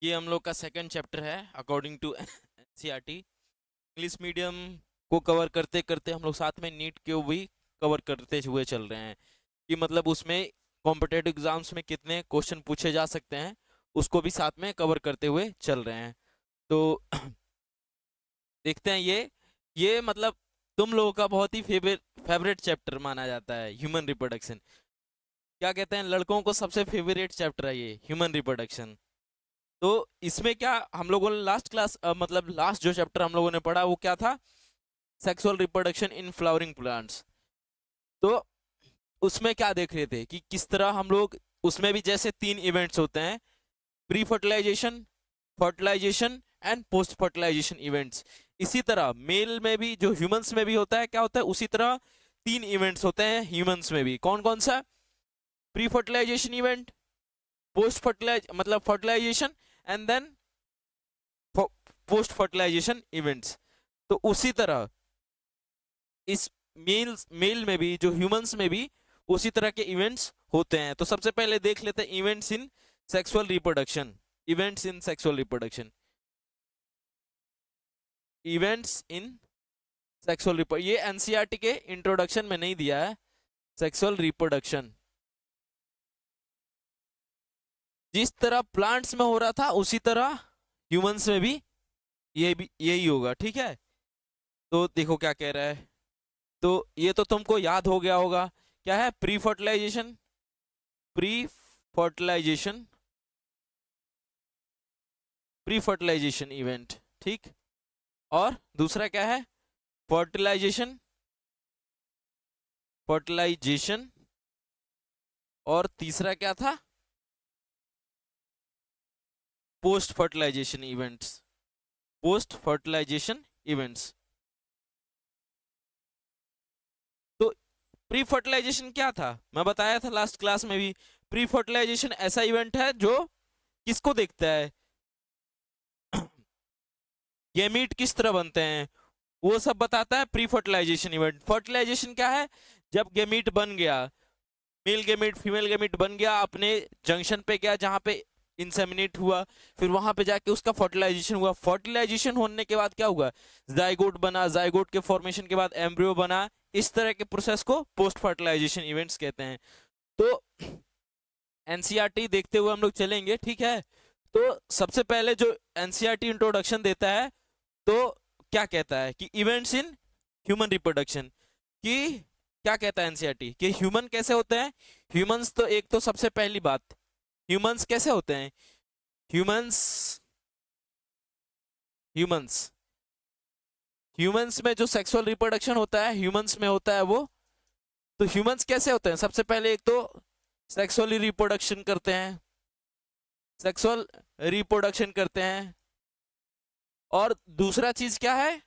ये हम लोग का सेकंड चैप्टर है according to NCERT. English medium को कवर करते करते हम लोग साथ में नीट को भी कवर करते हुए चल रहे हैं कि मतलब उसमें कॉम्पिटेटिव एग्जाम्स में कितने क्वेश्चन पूछे जा सकते हैं, उसको भी साथ में कवर करते हुए चल रहे हैं। तो देखते हैं ये मतलब तुम लोगों का बहुत ही फेवरेट चैप्टर माना जाता है ह्यूमन रिप्रोडक्शन। क्या कहते हैं, लड़कों को सबसे फेवरेट चैप्टर है ये ह्यूमन रिप्रोडक्शन। तो इसमें क्या हम लोगों ने लास्ट क्लास मतलब लास्ट जो चैप्टर हम लोगों ने पढ़ा वो क्या था, sexual reproduction in flowering plants. तो उसमें क्या देख रहे थे कि किस तरह हम लोग उसमें भी जैसे 3 इवेंट्स होते हैं, pre fertilisation, fertilisation and post fertilisation events. इसी तरह मेल में भी जो ह्यूमंस में भी होता है क्या होता है, उसी तरह 3 इवेंट्स होते हैं ह्यूमंस में भी। कौन कौन सा? Pre fertilisation event, post fertilise मतलब fertilisation, and then post fertilisation events. तो उसी तरह इस मेल में भी जो ह्यूमंस में भी उसी तरह के इवेंट्स होते हैं। तो सबसे पहले देख लेते हैं events in sexual reproduction. Events in sexual reproduction, events in sexual reproduction, ये एनसीईआरटी के इंट्रोडक्शन में नहीं दिया है। सेक्सुअल रिप्रोडक्शन जिस तरह प्लांट्स में हो रहा था उसी तरह ह्यूमंस में भी ये भी यही होगा, ठीक है। तो देखो क्या कह रहा है, तो ये तो तुमको याद हो गया होगा। क्या है? Pre fertilisation, pre fertilisation, pre fertilisation event, ठीक। और दूसरा क्या है? Fertilisation, fertilisation. और तीसरा क्या था? Post fertilisation events, post fertilisation events. तो प्री फर्टिलाइजेशन क्या था, मैं बताया था लास्ट क्लास में भी। प्री फर्टिलाइजेशन ऐसा इवेंट है जो किसको देखता है, गैमीट किस तरह बनते हैं वो सब बताता है प्री फर्टिलाइजेशन इवेंट। फर्टिलाइजेशन क्या है? जब गैमीट बन गया, मेल गैमीट फीमेल गैमीट बन गया, अपने जंक्शन पे गया जहां पे इंसेमिनेट हुआ, फिर वहां पे जाके उसका फर्टिलाइजेशन हुआ। फर्टिलाइजेशन होने के बाद क्या हुआ? जाइगोट बना, जाइगोट के फॉर्मेशन के बाद एम्ब्रियो बना। इस तरह के प्रोसेस को पोस्ट फर्टिलाइजेशन इवेंट्स कहते हैं। तो एनसीईआरटी देखते हुए हम लोग चलेंगे, ठीक है। तो सबसे पहले जो एनसीईआरटी इंट्रोडक्शन देता है तो क्या कहता है कि इवेंट्स इन ह्यूमन रिप्रोडक्शन, कि क्या कहता है एनसीईआरटी कि ह्यूमन कैसे होते हैं। ह्यूमंस तो एक तो सबसे पहली बात, ह्यूमंस कैसे होते हैं? ह्यूमंस ह्यूमंस ह्यूमंस में जो सेक्सुअल रिप्रोडक्शन होता है ह्यूमंस में होता है वो। तो ह्यूमंस कैसे होते हैं? सबसे पहले एक तो सेक्सुअली रिप्रोडक्शन करते हैं, सेक्सुअल रिप्रोडक्शन करते हैं। और दूसरा चीज क्या है?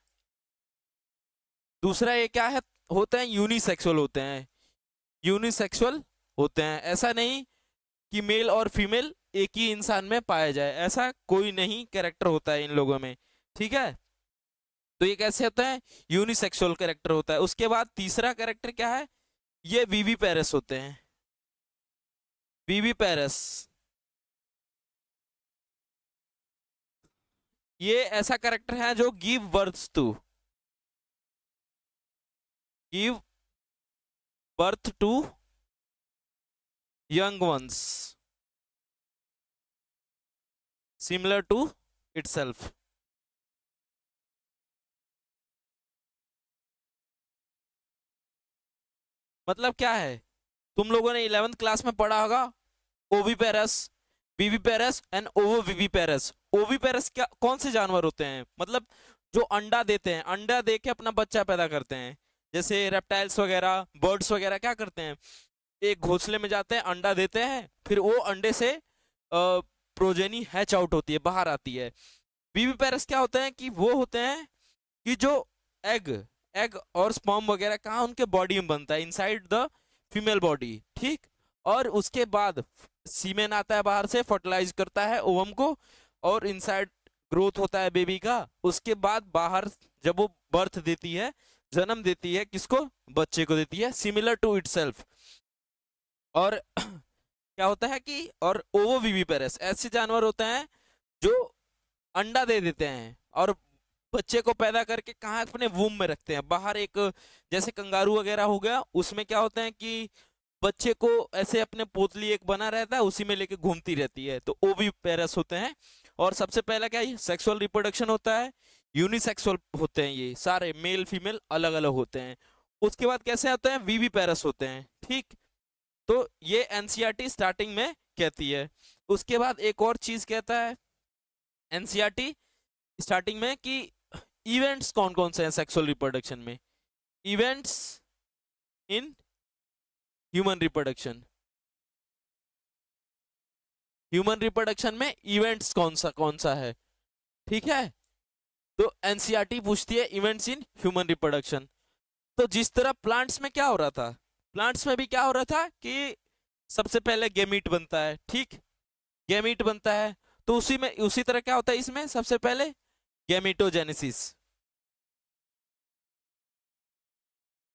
दूसरा ये क्या है, होते हैं यूनिसेक्सुअल होते हैं। यूनिसेक्सुअल होते हैं, ऐसा नहीं कि मेल और फीमेल एक ही इंसान में पाया जाए, ऐसा कोई नहीं कैरेक्टर होता है इन लोगों में, ठीक है। तो ये कैसे होता है? यूनिसेक्सुअल कैरेक्टर होता है। उसके बाद तीसरा कैरेक्टर क्या है? ये वीवी पेरस होते हैं। वीवी पेरस ये ऐसा कैरेक्टर है जो give birth to young ones similar to itself. मतलब क्या है, तुम लोगों ने 11th क्लास में पढ़ा होगा oviparous, viviparous and ovoviviparous. Oviparous क्या, कौन से जानवर होते हैं? मतलब जो अंडा देते हैं, अंडा दे के अपना बच्चा पैदा करते हैं। जैसे रेप्टाइल्स वगैरह, बर्ड्स वगैरह क्या करते हैं, एक घोंसले में जाते हैं, अंडा देते हैं, फिर वो अंडे से प्रोजेनी हैच आउट होती है, बाहर आती है। विविपेरस क्या होते हैं कि वो होते हैं कि जो एग एग और स्पर्म वगैरह कहाँ उनके बॉडी में बनता है, इनसाइड द फीमेल बॉडी, ठीक। और उसके बाद सीमेन आता है बाहर से, फर्टिलाइज करता है ओवम को, और इनसाइड ग्रोथ होता है बेबी का। उसके बाद बाहर जब वो बर्थ देती है, जन्म देती है, किसको? बच्चे को देती है, सिमिलर टू इटसेल्फ। और क्या होता है कि और ओवोविविपेरस ऐसे जानवर होते हैं जो अंडा दे देते हैं और बच्चे को पैदा करके कहाँ अपने वूम में रखते हैं बाहर, एक जैसे कंगारू वगैरह हो गया, उसमें क्या होता है कि बच्चे को ऐसे अपने पोतली एक बना रहता है, उसी में लेके घूमती रहती है, तो ओवी पेरस होते हैं। और सबसे पहला क्या है, सेक्सुअल रिप्रोडक्शन होता है, यूनिसेक्सुअल होते हैं, ये सारे मेल फीमेल अलग अलग होते हैं। उसके बाद कैसे आते हैं, वीवी पेरस होते हैं, ठीक। तो ये एनसीईआरटी स्टार्टिंग में कहती है। उसके बाद एक और चीज कहता है एनसीईआरटी स्टार्टिंग में कि इवेंट्स कौन कौन से हैं सेक्सुअल रिप्रोडक्शन में, events in human reproduction, human reproduction में इवेंट्स कौन सा है, ठीक है। तो एनसीईआरटी पूछती है इवेंट्स इन ह्यूमन रिप्रोडक्शन। तो जिस तरह प्लांट्स में क्या हो रहा था, प्लांट्स में भी क्या हो रहा था कि सबसे पहले गेमीट बनता है, ठीक, गेमीट बनता है, तो उसी तरह क्या होता है इसमें, सबसे पहले गैमेटोजेनेसिस,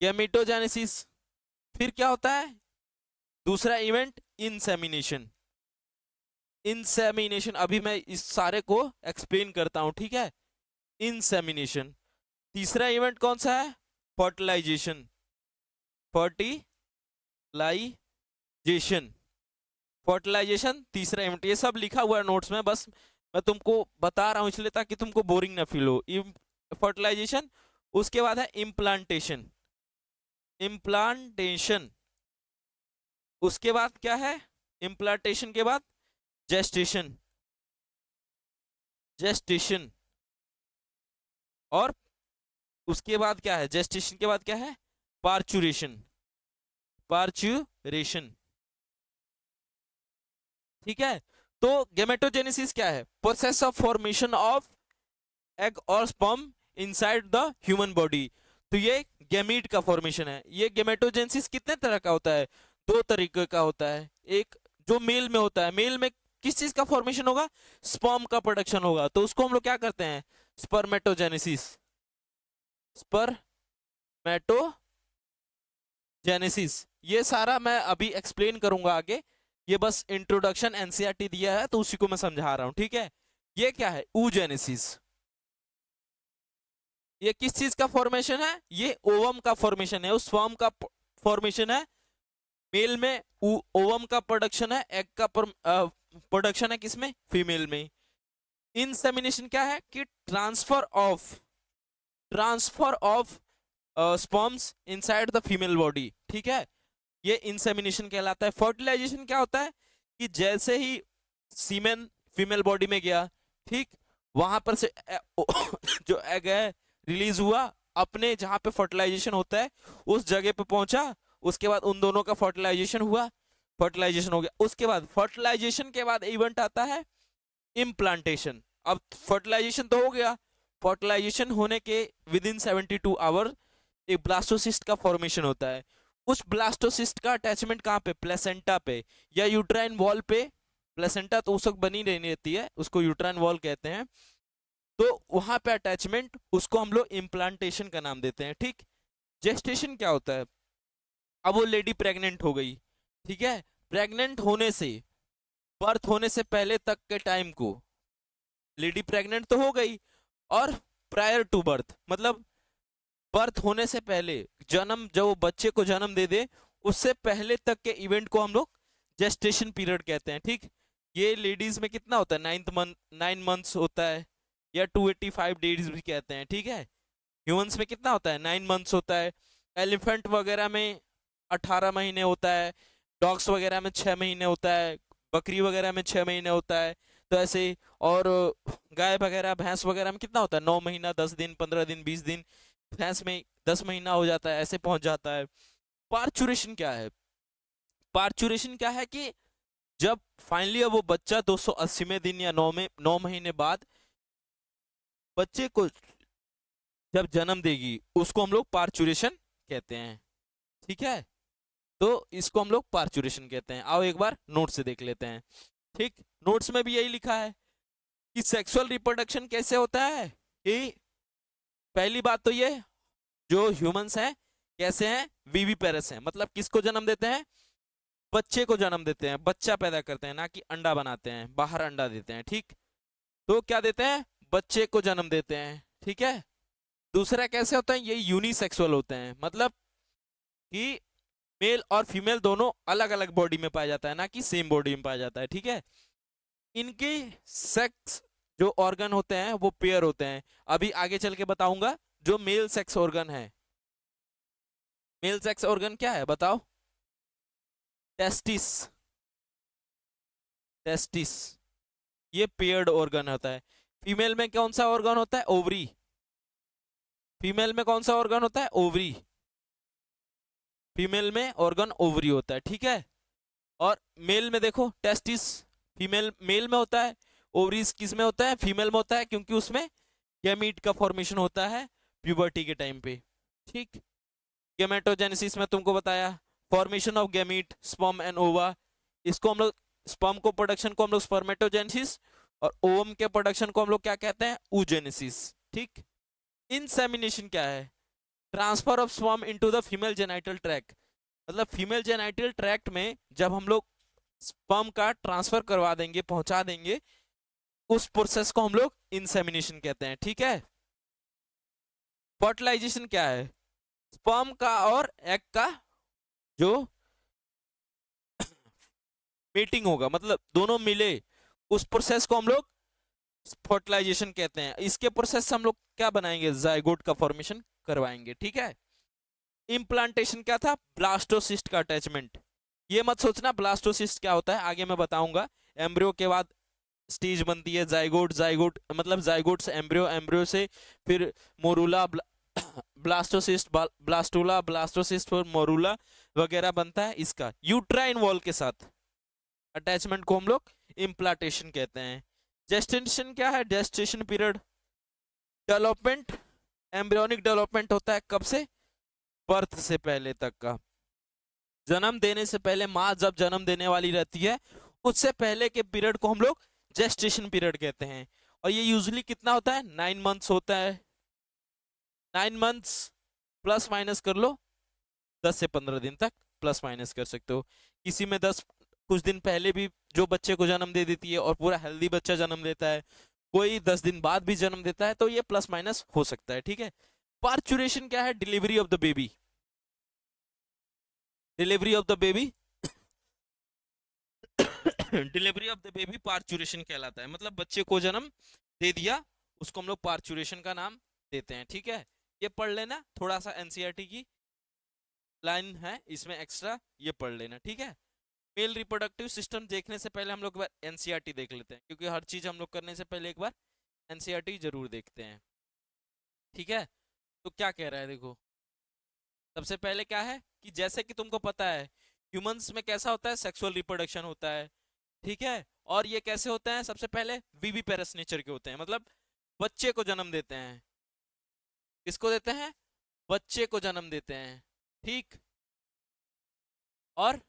गैमेटोजेनेसिस, फिर क्या होता है दूसरा इवेंट इंसेमिनेशन, इंसेमिनेशन, अभी मैं इस सारे को एक्सप्लेन करता हूं, ठीक है। इंसेमिनेशन, तीसरा इवेंट कौन सा है, फर्टिलाइजेशन, फर्टिलाइजेशन, फर्टिलाइजेशन तीसरा इवेंट, ये सब लिखा हुआ है नोट्स में, बस मैं तुमको बता रहा हूं इसलिए ताकि तुमको बोरिंग ना फील हो। फर्टिलाइजेशन, उसके बाद है इम्प्लांटेशन, इम्प्लांटेशन, उसके बाद क्या है, इम्प्लांटेशन के बाद जेस्टेशन, जेस्टेशन, और उसके बाद क्या है, जेस्टेशन के बाद क्या है, पार्चुरेशन, पार्चुरेशन, ठीक है। तो गेमेटोजेनेसिस क्या है, process of formation of egg और sperm inside the human body. तो ये गैमीट का फॉर्मेशन है। ये गेमेटोजेनेसिस कितने तरह का होता है, दो तरीके का होता है। एक जो मेल में होता है, मेल में किस चीज का फॉर्मेशन होगा, स्पर्म का प्रोडक्शन होगा, तो उसको हम लोग क्या करते हैं, स्पर्मेटोजेनेसिस, स्पर्मेटोजेनेसिस। ये सारा मैं अभी एक्सप्लेन करूंगा आगे, ये बस इंट्रोडक्शन एनसीईआरटी दिया है तो उसी को मैं समझा रहा हूं, ठीक है। ये क्या है, oogenesis, ये किस चीज का फॉर्मेशन है, ये ओवम का फॉर्मेशन है, उस फॉर्म का फॉर्मेशन है। मेल में ओवम का प्रोडक्शन है, एग का प्रोडक्शन है किसमें, फीमेल में। इंसेमिनेशन क्या है कि transfer of sperms inside the female body, ठीक है, ये इंसेमिनेशन कहलाता है। फर्टिलाइजेशन क्या होता है कि जैसे ही सीमेन फीमेल बॉडी में गया, ठीक, वहां पर से जो एग है रिलीज हुआ, अपने जहां पे फर्टिलाइजेशन होता है उस जगह पे पहुंचा, उसके बाद उन दोनों का फर्टिलाइजेशन हुआ, फर्टिलाइजेशन हो गया। उसके बाद फर्टिलाइजेशन के बाद इवेंट आता है इम्प्लांटेशन। अब फर्टिलाइजेशन तो हो गया, फर्टिलाइजेशन होने के विद इन 72 आवर एक ब्लास्टोसिस्ट का फॉर्मेशन होता है। उस ब्लास्टोसिस्ट का अटैचमेंट कहाँ पे, प्लेसेंटा पे या यूट्राइन वॉल पे। प्लेसेंटा तो उस वक्त बनी नहीं रहती है, उसको यूट्राइन वॉल कहते हैं। तो वहां पे अटैचमेंट, उसको हम लोग इम्प्लांटेशन का नाम देते हैं, ठीक। जेस्टेशन क्या होता है, अब वो लेडी प्रेग्नेंट हो गई, ठीक है, प्रेग्नेंट होने से, बर्थ होने से पहले तक के टाइम को लेडी प्रेग्नेंट तो हो गई, और प्रायर टू बर्थ मतलब बर्थ होने से पहले, जन्म जब वो बच्चे को जन्म दे दे उससे पहले तक के इवेंट को हम लोग जेस्टेशन पीरियड कहते हैं, ठीक। ये लेडीज में कितना होता है, 9 मंथ्स होता है, या 285 डेज भी कहते हैं, ठीक है। ह्यूमंस में कितना होता है, 9 मंथ्स होता है। एलिफेंट वगैरह में 18 महीने होता है, डॉग्स वगैरह में 6 महीने होता है, बकरी वगैरह में 6 महीने होता है, तो ऐसे। और गाय वगैरह भैंस वगैरह में कितना होता है, 9 महीना 10 दिन 15 दिन 20 दिन, भैंस में 10 महीना हो जाता है, ऐसे पहुंच जाता है। पार्चुरेशन क्या है, पार्चुरेशन क्या है कि जब फाइनली अब वो बच्चा 280वें दिन या 9 महीने बाद बच्चे को जब जन्म देगी, उसको हम लोग पार्चुरेशन कहते हैं, ठीक है। तो इसको हम लोग पार्चुरेशन कहते हैं। आओ एक बार नोट से देख लेते हैं, ठीक। नोट्स में भी यही लिखा है कि सेक्सुअल रिप्रोडक्शन कैसे होता है, कि पहली बात तो ये, जो ह्यूमंस हैं कैसे हैं, विविपेरस हैं, मतलब किसको जन्म देते हैं, बच्चे को जन्म देते हैं, बच्चा पैदा करते हैं, ना कि अंडा बनाते हैं, बाहर अंडा देते हैं, ठीक। तो क्या देते हैं, बच्चे को जन्म देते हैं, ठीक है। दूसरा कैसे होता है, ये यूनिसेक्सुअल होते हैं, मतलब कि मेल और फीमेल दोनों अलग अलग बॉडी में पाया जाता है, ना कि सेम बॉडी में पाया जाता है, ठीक है। इनके सेक्स जो ऑर्गन होते हैं वो पेयर होते हैं, अभी आगे चल के बताऊंगा। जो मेल सेक्स ऑर्गन है, मेल सेक्स ऑर्गन क्या है बताओ, टेस्टिस, टेस्टिस, ये पेयर्ड ऑर्गन होता है। फीमेल में कौन सा ऑर्गन होता है, ओवरी, फीमेल में कौन सा ऑर्गन होता है, ओवरी, फीमेल में ऑर्गन ओवरी होता है, ठीक है। और मेल में देखो टेस्टिस, फीमेल मेल में होता है, ओवरीज किस में होता है, फीमेल में होता है, क्योंकि उसमें गैमीट का फॉर्मेशन होता है प्यूबर्टी के टाइम पे, ठीक। गैमेटोजेनेसिस में तुमको बताया, formation of gamete, sperm and ओवा, इसको हम लोग, स्पर्म को प्रोडक्शन को हम लोग स्पर्मेटोजेनेसिस, और ओवम के प्रोडक्शन को हम लोग क्या कहते हैं, oogenesis, ठीक। इंसेमिनेशन क्या है, transfer of sperm into the female genital tract, मतलब फीमेल जेनाइटल ट्रैक्ट में जब हम लोग स्पर्म का ट्रांसफर करवा देंगे, पहुंचा देंगे, उस प्रोसेस को हम लोग इंसेमिनेशन कहते हैं, ठीक है। फर्टिलाइजेशन क्या है, स्पर्म का और एग का जो मीटिंग होगा, मतलब दोनों मिले, उस प्रोसेस को हम लोग फर्टिलाइजेशन कहते हैं। इसके प्रोसेस से हम लोग क्या बनाएंगे, जाइगोट का फॉर्मेशन करवाएंगे, ठीक है। इम्प्लांटेशन क्या था, ब्लास्टोसिस्ट का अटैचमेंट, ये मत सोचना ब्लास्टोसिस्ट क्या होता है, आगे मैं बताऊंगा। एम्ब्रियो के बाद स्टेज बनती है जाइगोट, जाइगोट मतलब जाइगोट से एम्ब्रियो, एम्ब्रियो से फिर मोरूला, ब्लास्टोसिस्ट, ब्लास्टूला, ब्लास्टोसिस्ट फिर मोरूला वगैरह बनता है। इसका यूट्राइन वॉल के साथ अटैचमेंट को हम लोग इम्प्लांटेशन कहते हैं। जेस्टेशन क्या है, gestation period, development, embryonic development होता है कब से, बर्थ से पहले तक का, जन्म देने से पहले, माँ जब जन्म देने वाली रहती है उससे पहले के पीरियड को हम लोग जेस्टेशन पीरियड कहते हैं। और ये यूजुअली कितना होता है, 9 मंथ्स होता है, 9 मंथ्स प्लस माइनस कर लो, 10 से 15 दिन तक प्लस माइनस कर सकते हो। किसी में 10 कुछ दिन पहले भी जो बच्चे को जन्म दे देती है और पूरा हेल्दी बच्चा जन्म देता है, कोई 10 दिन बाद भी जन्म देता है, तो ये प्लस माइनस हो सकता है, ठीक है। पार्चुरेशन क्या है, delivery of the baby, delivery of the baby delivery of the baby parturition कहलाता है, मतलब बच्चे को जन्म दे दिया, उसको हम लोग पार्चुरेशन का नाम देते हैं, ठीक है। ये पढ़ लेना, थोड़ा सा एनसीईआरटी की लाइन है इसमें एक्स्ट्रा, ये पढ़ लेना, ठीक है। मेल रिप्रोडक्टिव सिस्टम देखने से पहले हम लोग एक बार एनसीईआरटी देख लेते हैं, क्योंकि हर चीज हम लोग करने से पहले एक बार एनसीईआरटी जरूर देखते हैं, ठीक है। तो क्या कह रहा है देखो, सबसे पहले क्या है कि जैसे कि तुमको पता है ह्यूमंस में कैसा होता है, सेक्सुअल रिप्रोडक्शन होता है, ठीक है। और ये कैसे होते हैं, सबसे पहले विविपेरस नेचर के होते हैं, मतलब बच्चे को जन्म देते हैं, किसको देते हैं, बच्चे को जन्म देते हैं, ठीक। और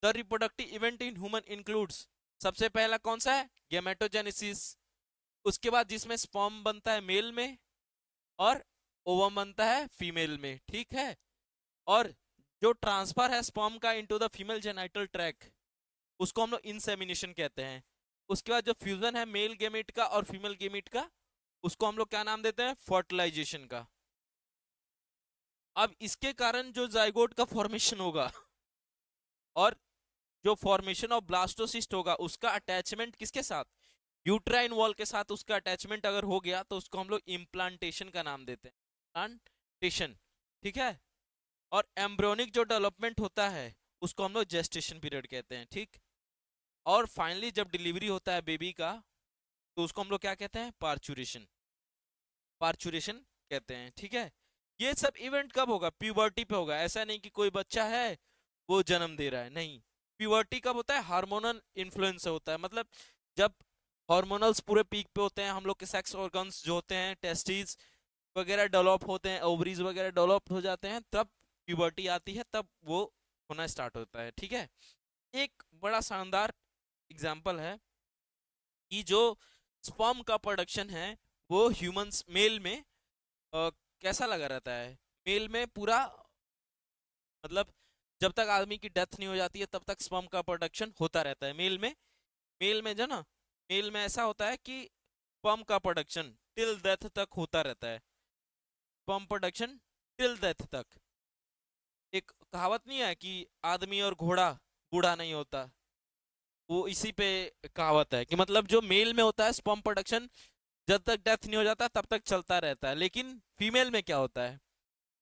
the reproductive event in human includes, सबसे पहला कौन सा है, गैमेटोजेनेसिस, उसके बाद जिसमें स्पर्म बनता है मेल में और ओवम बनता है फीमेल में, ठीक है। और जो ट्रांसफर है स्पर्म का into the female genital tract, उसको हम लोग इंसेमिनेशन कहते हैं। उसके बाद जो फ्यूजन है मेल गेमिट का और फीमेल गेमिट का, उसको हम लोग क्या नाम देते हैं, फर्टिलाइजेशन का। अब इसके कारण जो जाइगोट का फॉर्मेशन होगा और जो फॉर्मेशन ऑफ ब्लास्टोसिस्ट होगा, उसका अटैचमेंट किसके साथ, यूट्राइन वॉल के साथ उसका अटैचमेंट अगर हो गया तो उसको हम लोग इम्प्लांटेशन का नाम देते हैं, इम्प्लांटेशन, ठीक है। और एम्ब्रियोनिक जो डेवलपमेंट होता है उसको हम लोग जेस्टेशन पीरियड कहते हैं, ठीक। और फाइनली जब डिलीवरी होता है बेबी का, तो उसको हम लोग क्या कहते हैं, पार्चुरेशन, पार्चुरेशन कहते हैं, ठीक है। ये सब इवेंट कब होगा, प्यूबर्टी पे होगा, ऐसा नहीं कि कोई बच्चा है वो जन्म दे रहा है, नहीं। प्यूबर्टी कब होता है, हार्मोनल इन्फ्लुएंस से होता है, मतलब जब हार्मोनल्स पूरे पीक पे होते हैं, हम लोग के सेक्स ऑर्गन्स जो होते हैं, टेस्टिस वगैरह डेवलप होते हैं, ओवरीज वगैरह डेवलप हो जाते हैं, तब प्यूबर्टी आती है, तब वो होना स्टार्ट होता है, ठीक है। एक बड़ा शानदार एग्जाम्पल है कि जो स्पर्म का प्रोडक्शन है वो ह्यूमंस मेल में कैसा लगा रहता है, मेल में पूरा, मतलब जब तक आदमी की डेथ नहीं हो जाती है तब तक स्पर्म का प्रोडक्शन होता रहता है मेल में। मेल में जो ना, मेल में ऐसा होता है कि स्पर्म का प्रोडक्शन टिल डेथ तक होता रहता है, स्पर्म प्रोडक्शन टिल डेथ तक। एक कहावत नहीं है कि आदमी और घोड़ा बूढ़ा नहीं होता, वो इसी पे कहावत है कि मतलब जो मेल में होता है स्पर्म प्रोडक्शन जब तक डेथ नहीं हो जाता तब तक चलता रहता है, लेकिन फीमेल में क्या होता है,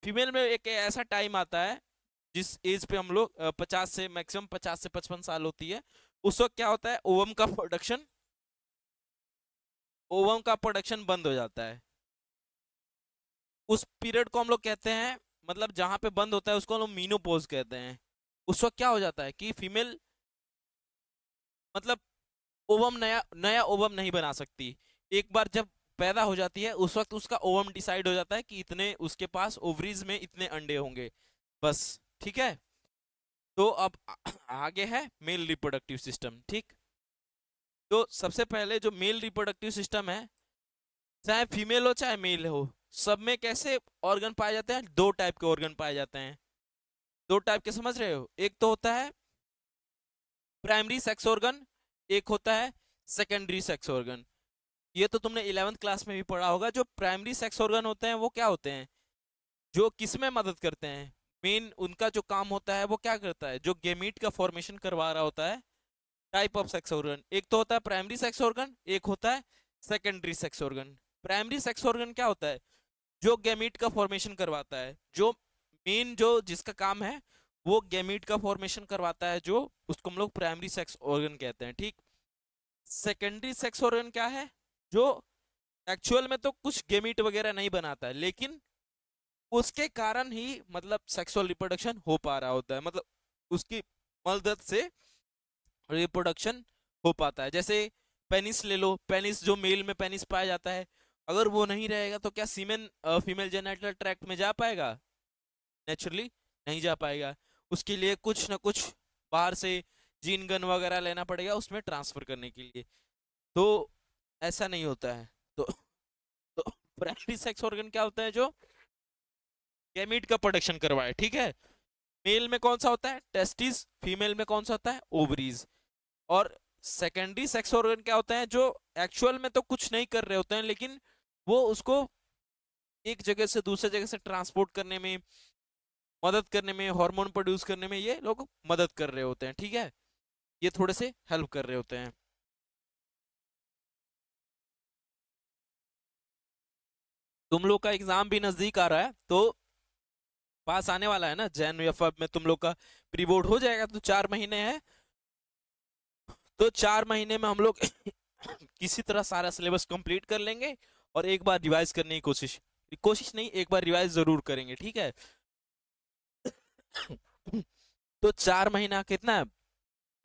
फीमेल में एक ऐसा टाइम आता है जिस एज पे हम लोग 50 से मैक्सिमम 50 से 55 साल होती है, उस वक्त क्या होता है ओवम का प्रोडक्शन बंद हो जाता है। उस पीरियड को हम लोग कहते हैं, मतलब जहां पे बंद होता है उसको हम लोग मीनोपॉज कहते हैं। उस वक्त क्या हो जाता है कि फीमेल मतलब ओवम नया नया ओवम नहीं बना सकती। एक बार जब पैदा हो जाती है उस वक्त उसका ओवम डिसाइड हो जाता है कि इतने उसके पास ओवरीज में इतने अंडे होंगे, बस। ठीक है, तो अब आगे है मेल रिप्रोडक्टिव सिस्टम। ठीक, तो सबसे पहले जो मेल रिप्रोडक्टिव सिस्टम है, चाहे फीमेल हो चाहे मेल हो, सब में कैसे ऑर्गन पाए जाते हैं, दो टाइप के ऑर्गन पाए जाते हैं। दो टाइप के समझ रहे हो, एक तो होता है प्राइमरी सेक्स ऑर्गन, एक होता है सेकेंडरी सेक्स ऑर्गन। ये तो तुमने 11th क्लास में भी पढ़ा होगा। जो प्राइमरी सेक्स ऑर्गन होते हैं वो क्या होते हैं, जो किसमें मदद करते हैं, मेन उनका जो काम होता है वो क्या करता है, जो गेमीट का फॉर्मेशन करवा रहा होता है। टाइप ऑफ सेक्स ऑर्गन, एक तो होता है प्राइमरी सेक्स ऑर्गन, एक होता है secondary sex organ. Primary sex organ क्या होता है, जो गैमीट का फॉर्मेशन करवाता है, जो मेन जो जिसका काम है वो गैमीट का फॉर्मेशन करवाता है, जो उसको हम लोग प्राइमरी सेक्स ऑर्गन कहते हैं। ठीक, सेकेंडरी सेक्स ऑर्गन क्या है, जो एक्चुअल में तो कुछ गैमीट वगैरह नहीं बनाता है, लेकिन उसके कारण ही मतलब सेक्सुअल रिप्रोडक्शन हो पा रहा होता है, मतलब उसकी मदद से रिप्रोडक्शन हो पाता है। जैसे पेनिस ले लो, पेनिस जो मेल में पेनिस पाया जाता है, अगर वो नहीं रहेगा तो क्या सीमेन फीमेल जेनिटल ट्रैक्ट में जा पाएगा, नेचुरली नहीं जा पाएगा। उसके लिए कुछ ना कुछ बाहर से जीन गन वगैरह लेना पड़ेगा उसमें ट्रांसफर करने के लिए, तो ऐसा नहीं होता है। तो प्राइमरी सेक्स ऑर्गन क्या होता है, जो गैमीट का प्रोडक्शन करवाए। ठीक है, मेल में कौन सा होता है, टेस्टिस, फीमेल में कौन सा होता है, ओवरीज। और सेकेंडरी सेक्स ऑर्गन क्या होता है, जो एक्चुअल में तो कुछ नहीं कर रहे होते हैं, लेकिन वो उसको एक जगह से दूसरे जगह से ट्रांसपोर्ट करने में, मदद करने में, हार्मोन प्रोड्यूस करने में ये लोग मदद कर रहे होते हैं। ठीक है, ये थोड़े से हेल्प कर रहे होते हैं। तुम लोग का एग्जाम भी नजदीक आ रहा है, तो पास आने वाला है ना, जैन या फब में तुम लोग का प्री बोर्ड हो जाएगा, तो 4 महीने हैं। तो 4 महीने में हम लोग किसी तरह सारा सिलेबस कंप्लीट कर लेंगे और एक बार रिवाइज करने की कोशिश कोशिश नहीं, एक बार रिवाइज जरूर करेंगे। ठीक है, तो 4 महीना कितना है,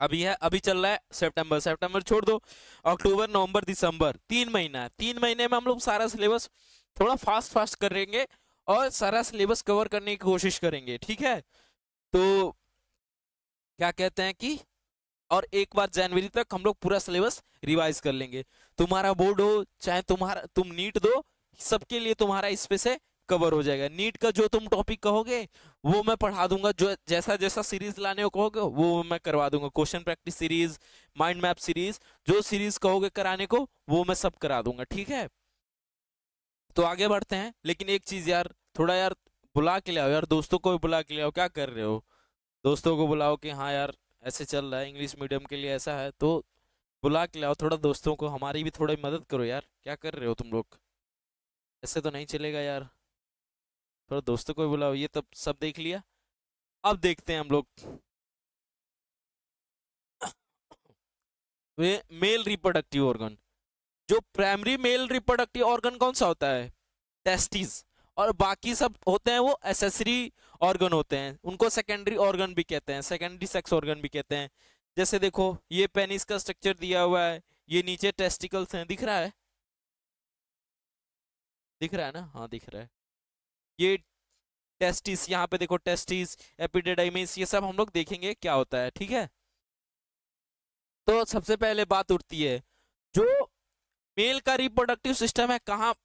अभी है, अभी चल रहा है सितंबर, सितंबर छोड़ दो, अक्टूबर नवंबर दिसंबर, 3 महीना है। 3 महीने में हम लोग सारा सिलेबस थोड़ा फास्ट फास्ट करेंगे और सारा सिलेबस कवर करने की कोशिश करेंगे। ठीक है, तो क्या कहते हैं कि और एक बार जनवरी तक हम लोग पूरा सिलेबस रिवाइज कर लेंगे। तुम्हारा बोर्ड हो चाहे तुम नीट दो, सबके लिए तुम्हारा इस पे से कवर हो जाएगा। नीट का जो तुम टॉपिक कहोगे वो मैं पढ़ा दूंगा, जो जैसा जैसा सीरीज लाने को कहोगे वो मैं करवा दूंगा, question practice series, mind map series, जो सीरीज कहोगे कराने को वो मैं सब करा दूंगा। ठीक है, तो आगे बढ़ते हैं। लेकिन एक चीज यार, थोड़ा यार बुला के ले आओ यार, दोस्तों को भी बुला के ले आओ। क्या कर रहे हो, दोस्तों को बुलाओ कि हाँ यार ऐसे चल रहा है, इंग्लिश मीडियम के लिए ऐसा है, तो बुला के लाओ थोड़ा दोस्तों को, हमारी भी थोड़ी मदद करो यार। क्या कर रहे हो तुम लोग, ऐसे तो नहीं चलेगा यार, थोड़ा दोस्तों को भी बुलाओ। ये तब सब देख लिया, अब देखते हैं हम लोग मेल रिप्रोडक्टिव ऑर्गन। जो प्राइमरी मेल रिप्रोडक्टिव ऑर्गन कौन सा होता है, टेस्टिस, और बाकी सब होते हैं वो एसेसरी ऑर्गन होते हैं, उनको सेकेंडरी ऑर्गन भी कहते हैं, सेकेंडरी सेक्स ऑर्गन भी कहते हैं। जैसे देखो ये पेनिस का स्ट्रक्चर दिया हुआ है, ये नीचे टेस्टिकल्स हैं, दिख रहा है, दिख रहा है ना, हाँ दिख रहा है। ये टेस्टिस, यहाँ पे देखो टेस्टिस, एपिडिडाइमिस, ये सब हम लोग देखेंगे क्या होता है। ठीक है, तो सबसे पहले बात उठती है, जो मेल का रिप्रोडक्टिव सिस्टम है कहाँ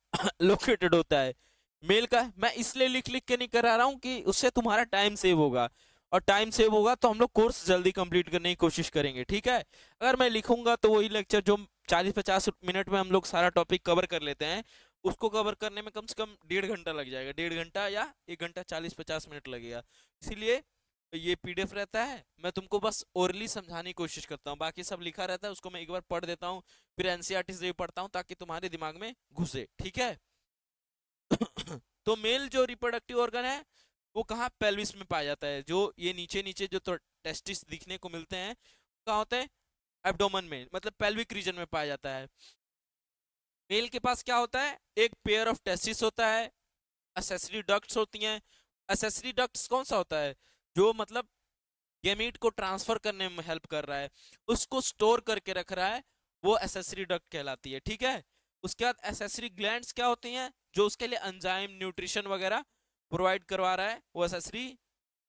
लोकेटेड होता है। मेल का मैं इसलिए लिख लिख के नहीं करा रहा हूँ कि उससे तुम्हारा टाइम सेव होगा, और टाइम सेव होगा तो हम लोग कोर्स जल्दी कंप्लीट करने की कोशिश करेंगे। ठीक है, अगर मैं लिखूंगा तो वही लेक्चर जो 40-50 मिनट में हम लोग सारा टॉपिक कवर कर लेते हैं, उसको कवर करने में कम से कम 1.5 घंटा लग जाएगा, 1.5 घंटा या 1 घंटा 40-50 मिनट लगेगा। इसीलिए ये पीडीएफ रहता है, मैं तुमको बस ओरली समझाने की कोशिश करता हूँ, बाकी सब लिखा रहता है उसको मैं एक बार पढ़ देता हूँ, फिर एनसीईआरटी से भी पढ़ता हूँ ताकि तुम्हारे दिमाग में घुसे, ठीक है। तो मेल जो रिप्रोडक्टिव ऑर्गन है वो कहाँ, पेल्विस में पाया जाता है। जो ये नीचे नीचे जो तो टेस्टिस दिखने को मिलते हैं कहाँ होते हैं, एब्डोमेन में, मतलब पेल्विक रीजन में पाया जाता है। मेल के पास क्या होता है, एक पेयर ऑफ टेस्टिस होता है, एसेसरी डक्ट्स होती हैं। एसेसरी डक्ट्स कौन सा होता है, जो मतलब गैमीट को ट्रांसफर करने में हेल्प कर रहा है, उसको स्टोर करके रख रहा है, वो एसेसरी डक्ट कहलाती है, ठीक है। उसके बाद एसेसरी ग्लैंड्स क्या होती हैं, जो उसके लिए एंजाइम न्यूट्रिशन वगैरह प्रोवाइड करवा रहा है, वो एसेसरी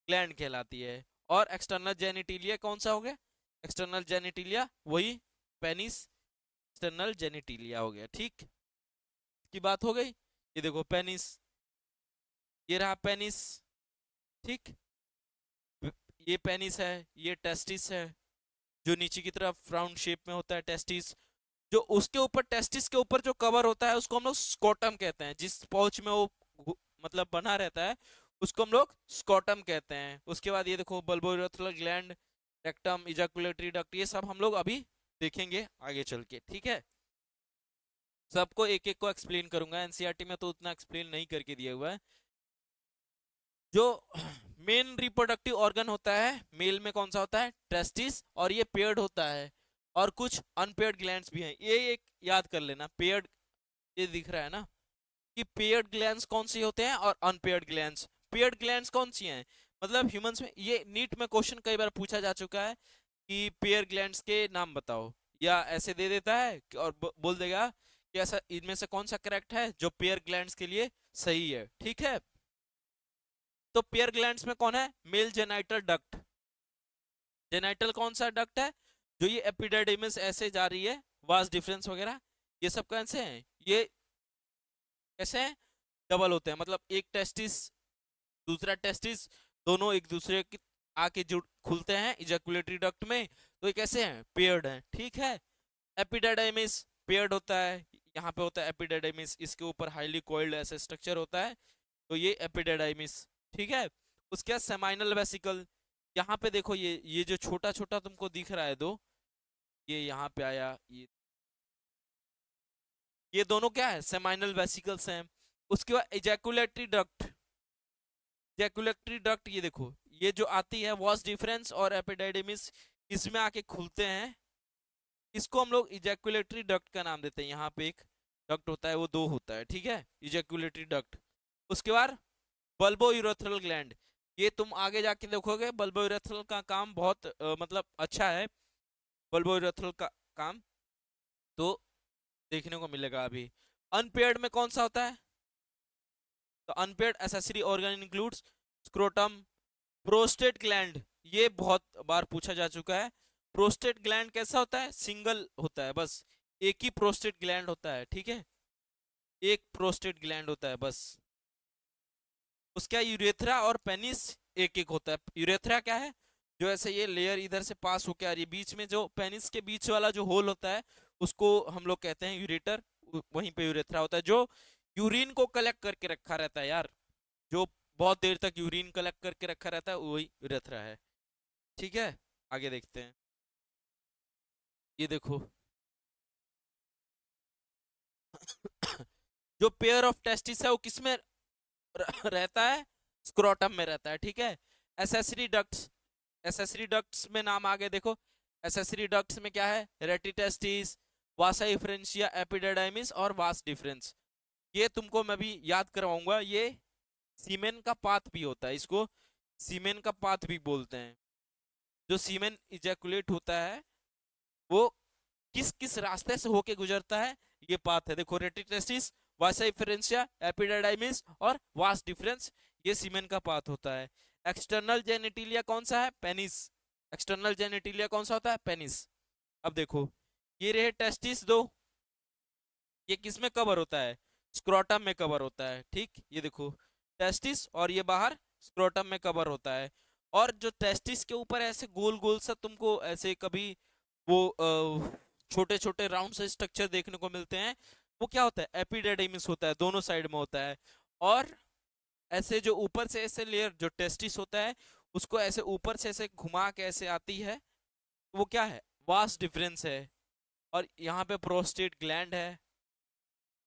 ग्लैंड कहलाती है। और एक्सटर्नल जेनिटिलिया कौन सा हो गया, एक्सटर्नल जेनिटिलिया वही पेनिस, एक्सटर्नल जेनिटिलिया हो गया, ठीक की बात हो गई। ये देखो पेनिस, ये रहा पेनिस, ठीक, ये पेनिस है, ये टेस्टिस है, जो नीचे की तरफ राउंड शेप में होता है टेस्टिस। जो उसके ऊपर टेस्टिस के ऊपर जो कवर होता है उसको हम लोग स्कोटम कहते हैं, जिस पाउच में वो मतलब बना रहता है उसको हम लोग स्कोटम कहते हैं। उसके बाद ये देखो bulbourethral gland, rectum, ejaculatory duct, ये सब हम लोग अभी देखेंगे आगे चल के, ठीक है। सबको एक एक को एक्सप्लेन करूंगा, एनसीईआरटी में तो उतना एक्सप्लेन नहीं करके दिया हुआ है। जो मेन रिप्रोडक्टिव ऑर्गन होता है मेल में कौन सा होता है, टेस्टिस, और ये पेयर्ड होता है, और कुछ अनपेयर्ड ग्लैंड्स भी हैं, ये एक याद कर लेना। पेयर्ड, ये दिख रहा है ना कि पेयर्ड ग्लैंड्स कौन सी होते हैं और अनपेयर्ड ग्लैंड्स। पेयर्ड ग्लैंड्स कौन सी हैं, मतलब ह्यूमंस में, ये नीट में क्वेश्चन कई बार पूछा जा चुका है कि पेयर ग्लैंड्स के नाम बताओ, या ऐसे दे देता है और बोल देगा कि ऐसा इनमें से कौन सा करेक्ट है जो पेयर ग्लैंड्स के लिए सही है, ठीक है। तो पेयर ग्लैंड्स में कौन है, मेल जेनाइटल डक्ट, जेनाइटल कौन सा डक्ट है, जो ये एपिडिडाइमिस ऐसे जा रही है, वास डिफरेंस वगैरह, ये सब कैसे हैं, ये कैसे हैं, डबल होते हैं, मतलब एक टेस्टिस दूसरा टेस्टिस दोनों एक दूसरे की आके जुड़ खुलते हैं इजैकुलेटरी डक्ट में, तो ये कैसे हैं, पेयर्ड हैं, ठीक है। एपिडिडाइमिस पेयर्ड होता है, यहाँ पे होता है एपिडिडाइमिस, इसके ऊपर हाईली कोइल्ड ऐसे स्ट्रक्चर होता है, तो ये एपिडिडाइमिस, ठीक है। उसके बाद सेमाइनल वेसिकल, यहाँ पे देखो ये जो छोटा छोटा तुमको दिख रहा है दो, ये यहाँ पे आया, ये दोनों क्या है, सेमाइनल वेसिकल्स हैं। उसके बाद इजैकुलेटरी डक्ट, इजैकुलेटरी डक्ट ये देखो, ये जो आती है वास डिफरेंस और एपिडिडाइमिस, इसमें आके खुलते हैं, इसको हम लोग इजैकुलेटरी डक्ट का नाम देते हैं। यहाँ पे एक डक्ट होता है, वो दो होता है, ठीक है, इजैकुलेटरी डक्ट। उसके बाद बल्बोयूरेथ्रल ग्लैंड, ये तुम आगे जाके देखोगे बल्बोयूरेथ्रल का काम बहुत मतलब अच्छा है, बल्बोयूरेथ्रल का काम तो देखने को मिलेगा अभी। अनपेयर्ड में कौन सा होता है, तो unpaired accessory organ includes scrotum, prostate gland, ये बहुत बार पूछा जा चुका है। प्रोस्टेट ग्लैंड कैसा होता है, सिंगल होता है, बस एक ही प्रोस्टेट ग्लैंड होता है, ठीक है, एक प्रोस्टेट ग्लैंड होता है बस। उसका यूरेथ्रा और पेनिस एक एक होता है। यूरेथ्रा क्या है, जो ऐसे ये लेयर इधर से पास होकर आ रही है, बीच में जो पेनिस के बीच वाला जो होल होता है उसको हम लोग कहते हैं यूरेटर, वहीं पे यूरेथ्रा होता है, जो यूरिन को कलेक्ट करके रखा रहता है यार, जो बहुत देर तक यूरिन कलेक्ट करके रखा रहता है, वही यूरेथ्रा है, ठीक है। आगे देखते हैं, ये देखो जो पेयर ऑफ टेस्टिस है वो किसमें रहता है, स्क्रोटम में रहता है, ठीक है। एसेसरी डक्ट्स, एसेसरी डक्ट्स में नाम आगे देखो, एसेसरी डक्ट्स में क्या है, रेटिटेस्टिस, वासा डिफरेंशिया, एपिडिडाइमिस और वास डिफरेंस, ये तुमको मैं भी याद करवाऊंगा। ये सीमेन का पाथ भी होता है, इसको सीमेन का पाथ भी बोलते हैं। जो सीमेन इजैकुलेट होता है वो किस किस रास्ते से होके गुजरता है, ये पाथ है, देखो रेटिटेस्टिस, वासा डिफरेंशिया, एपिडिडाइमिस और वास डिफरेंस, ये सीमेन का पाथ होता है। एक्सटर्नल जेनिटिलिया कौन सा है, पेनिस, एक्सटर्नल जेनिटिलिया कौन सा होता है, पेनिस। अब देखो ये रहे टेस्टिस दो, ये किस में कवर होता है, स्क्रोटम में कवर होता है, ठीक, ये देखो टेस्टिस, और ये बाहर स्क्रोटम में कवर होता है। और जो टेस्टिस के ऊपर ऐसे गोल गोल सा तुमको ऐसे कभी वो छोटे छोटे राउंड से स्ट्रक्चर देखने को मिलते हैं, वो क्या होता है, एपिडेडिमिस होता है, दोनों साइड में होता है। और ऐसे जो ऊपर से ऐसे लेयर जो टेस्टिस होता है, उसको ऐसे ऊपर से ऐसे घुमा के ऐसे आती है, वो क्या है, वास्ट डिफरेंस है। और यहाँ पे प्रोस्टेट ग्लैंड है।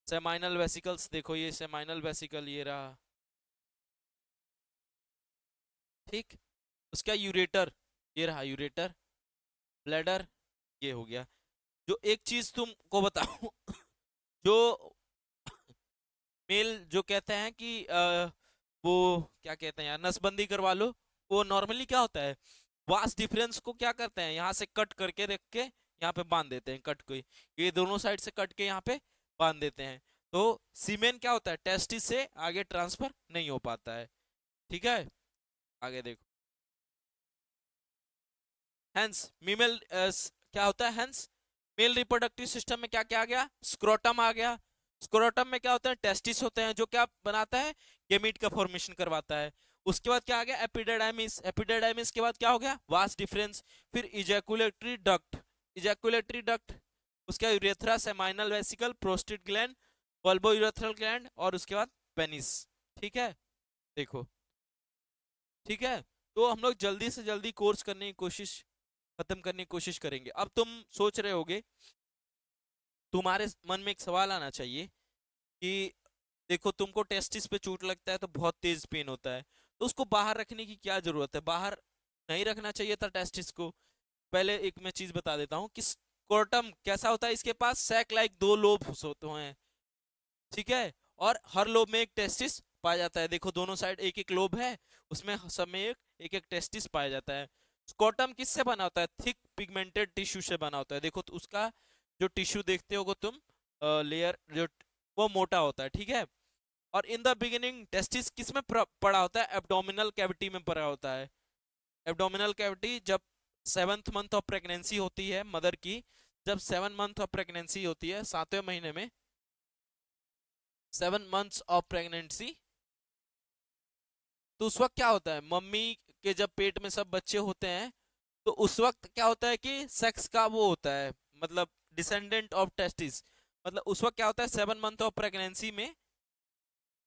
सेमाइनल वेसिकल्स देखो, ये सेमाइनल वेसिकल ये रहा, ठीक। उसका यूरेटर, ये रहा यूरेटर। ब्लैडर, ये हो गया। जो एक चीज तुमको बताऊं जो मेल जो कहते हैं कि वो क्या कहते हैं यार, नसबंदी करवा लो, वो नॉर्मली क्या होता है, वास्ट डिफरेंस को क्या करते हैं, यहाँ से कट करके रख के यहाँ पे बांध देते हैं, कट को ये दोनों साइड से कट के यहाँ पे बांध देते हैं। तो सीमेन क्या होता है, टेस्टिस से आगे ट्रांसफर नहीं हो पाता है, ठीक है। आगे देखो, हेंस फीमेल क्या होता है, हेंस मेल रिप्रोडक्टिव सिस्टम में क्या क्या आ गया, स्क्रोटम आ गया। स्क्रोटम में क्या होता है, टेस्टिस होते हैं, जो क्या बनाता है, गेमीट का फॉर्मेशन करवाता है। उसके बाद क्या आ गया, एपिडेडाइमिस। एपिडेडाइमिस के बाद क्या हो गया, वास्ट डिफरेंस। फिर इजैकुलेटरी डक्ट, इजैकुलेटरी डक्ट, उसका urethra, seminal vesicle, prostate gland, bulbo urethral gland, और उसके बाद पेनिस, ठीक है। देखो, ठीक है। तो हम लोग जल्दी से जल्दी कोर्स करने की कोशिश, खत्म करने की कोशिश करेंगे। अब तुम सोच रहे होगे, तुम्हारे मन में एक सवाल आना चाहिए कि देखो, तुमको टेस्टिस पे चोट लगता है तो बहुत तेज पेन होता है, तो उसको बाहर रखने की क्या जरूरत है, बाहर नहीं रखना चाहिए था टेस्टिस को। पहले एक मैं चीज बता देता हूँ कि स्क्रोटम कैसा होता है, इसके पास सैक लाइक दो लोब होते हैं, ठीक है। और हर लोब में एक टेस्टिस पाया जाता है, देखो दोनों साइड एक एक लोब है, उसमें सब में एक एक टेस्टिस पाया जाता है। स्क्रोटम किससे बना होता है, थिक पिगमेंटेड टिश्यू से बना होता है। देखो तो उसका जो टिश्यू देखते होगे तुम, लेयर जो, वो मोटा होता है, ठीक है। और इन द बिगिनिंग टेस्टिस किस में पड़ा होता है, एब्डोमिनल कैविटी में पड़ा होता है। एब्डोमिनल कैविटी, जब 7th मंथ ऑफ प्रेगनेंसी होती है मदर की, जब 7 मंथ ऑफ प्रेगनेंसी होती है, 7वें महीने में, 7 मंथ्स ऑफ प्रेगनेंसी, तो उस वक्त क्या होता है, मम्मी के जब पेट में सब बच्चे होते हैं, तो उस वक्त क्या होता है कि सेक्स का वो होता है, मतलब डिसेंडेंट ऑफ टेस्टिस, मतलब उस वक्त क्या होता है, 7 मंथ ऑफ प्रेगनेंसी में